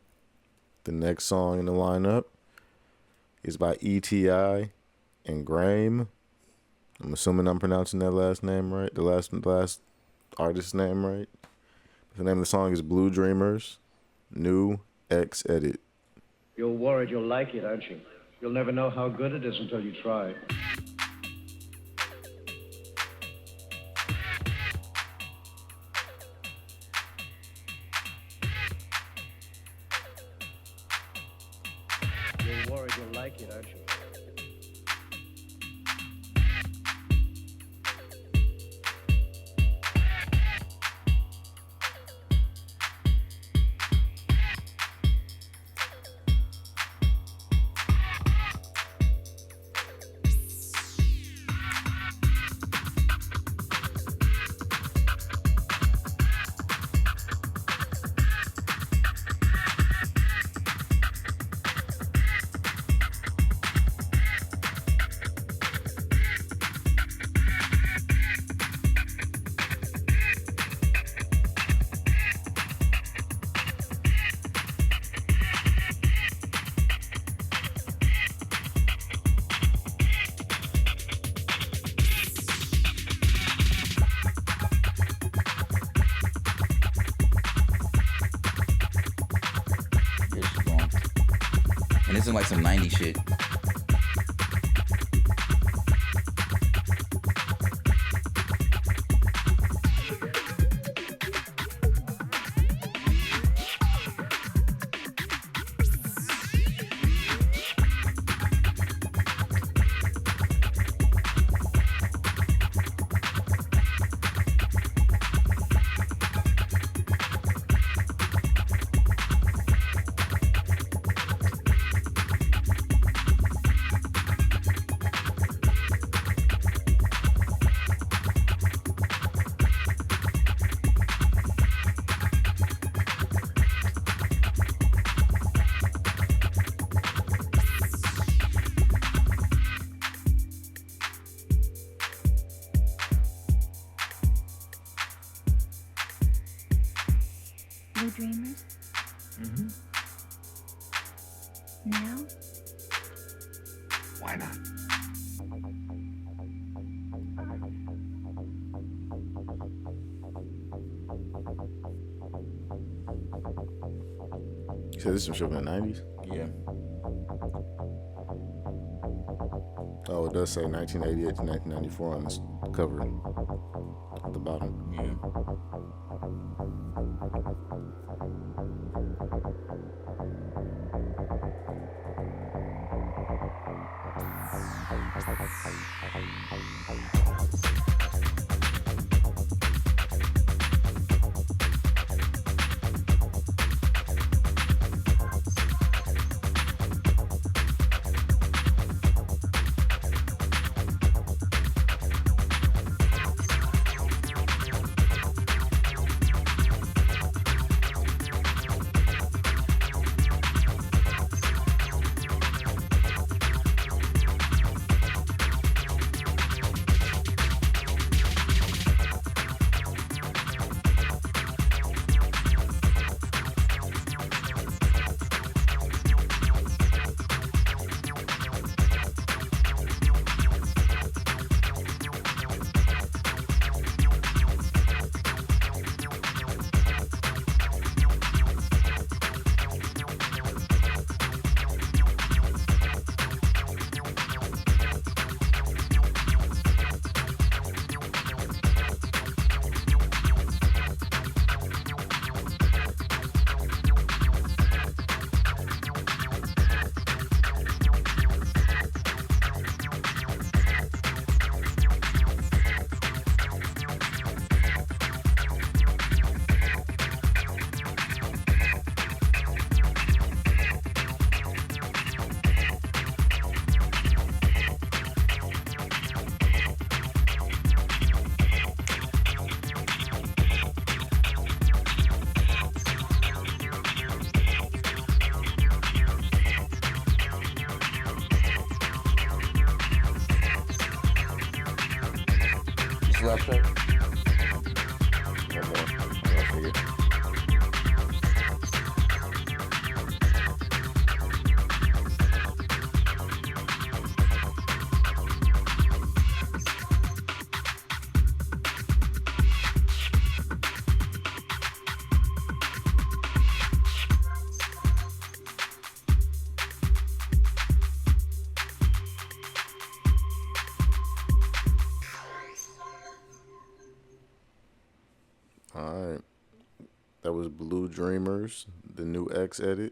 The next song in the lineup is by E.T.I and Graeme. I'm assuming I'm pronouncing that last name right, the last artist's name right. The name of the song is Blue Dreamers, new xEdit. You're worried you'll like it, aren't you? You'll never know how good it is until you try. You're worried you'll like it, aren't you? This is like some 90s shit. Blue Dreamers? Mm-hmm. Now? Why not? You said this is some shit from the 90s? Yeah. Oh, it does say 1988 to 1994 on this cover at the bottom. Yeah. last track? One more. I figured. Blue Dreamers, the new xEdit.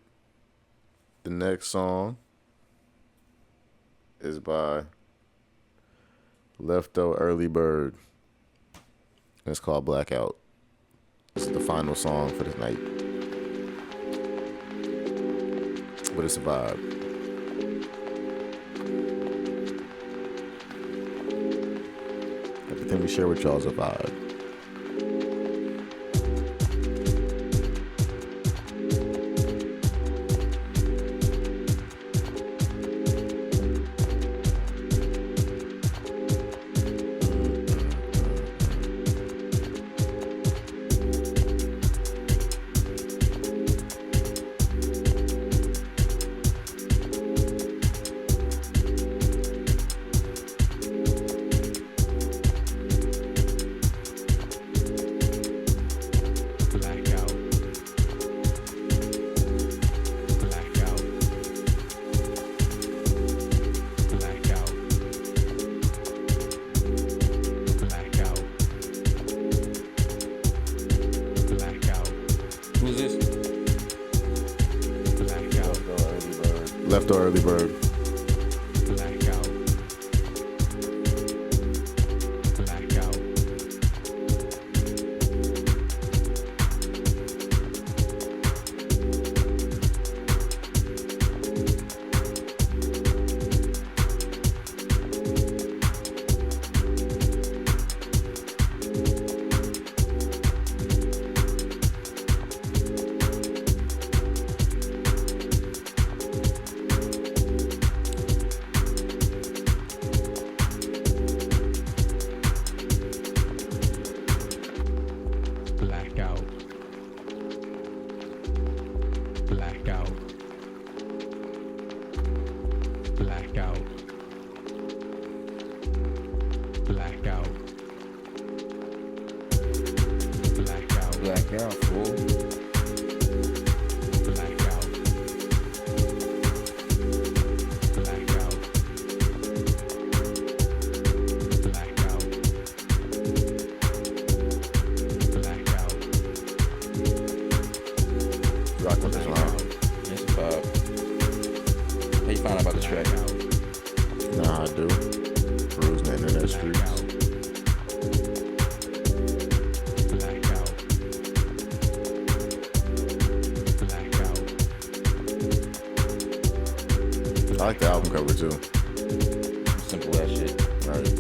The next song is by LEFTO Early Bird. And it's called Blackout. It's the final song for the night. But it's a vibe. Everything we share with y'all is a vibe. LEFTO Early Bird. Blackout. Blackout. Blackout. Blackout. Blackout. Blackout. Blackout, fool. Blackout. Blackout. Blackout. Blackout. Rock with this line. It's about. How you find out about the track? Nah, I do. Cruising the internet streets. I like the album cover too. Simple as shit. Right.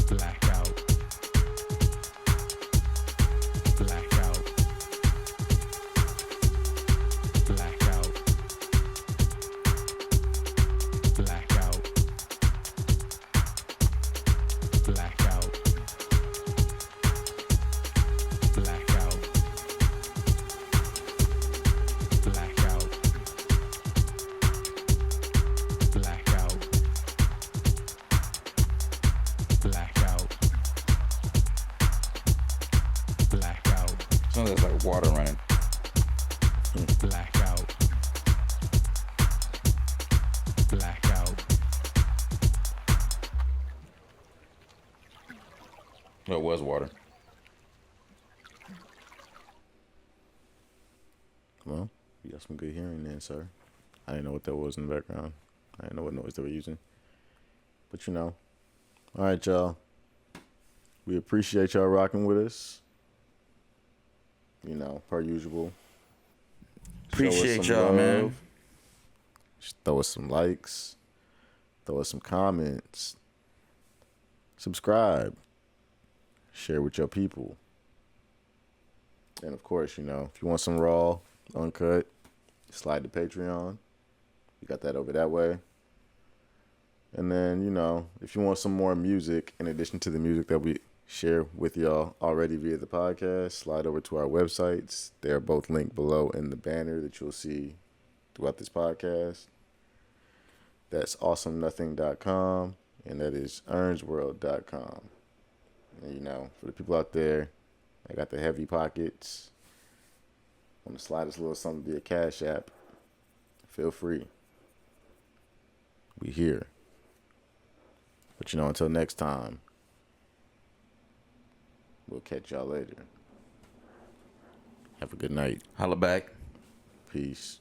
Blackout. Blackout. Blackout. Blackout. Blackout. Blackout. Blackout. Blackout. Blackout. Blackout. Sounds like water running. Blackout. Blackout. No, it was water. Well, you got some good hearing then, sir. I didn't know what that was in the background. I didn't know what noise they were using. But you know. All right, y'all. We appreciate y'all rocking with us. You know, per usual. Show us Appreciate some y'all, love. man. Throw us some likes. Throw us some comments. Subscribe. Share with your people. And of course, you know, if you want some raw, uncut, slide to Patreon. You got that over that way. And then, you know, if you want some more music in addition to the music that we share with y'all already via the podcast, slide over to our websites. They're both linked below in the banner that you'll see throughout this podcast. That's awesomenothing.com and that is earnsworld.com. And, you know, for the people out there, I got the heavy pockets. Want to slide us a little something via Cash App? Feel free. We here. But you know, until next time, we'll catch y'all later. Have a good night. Holla back. Peace.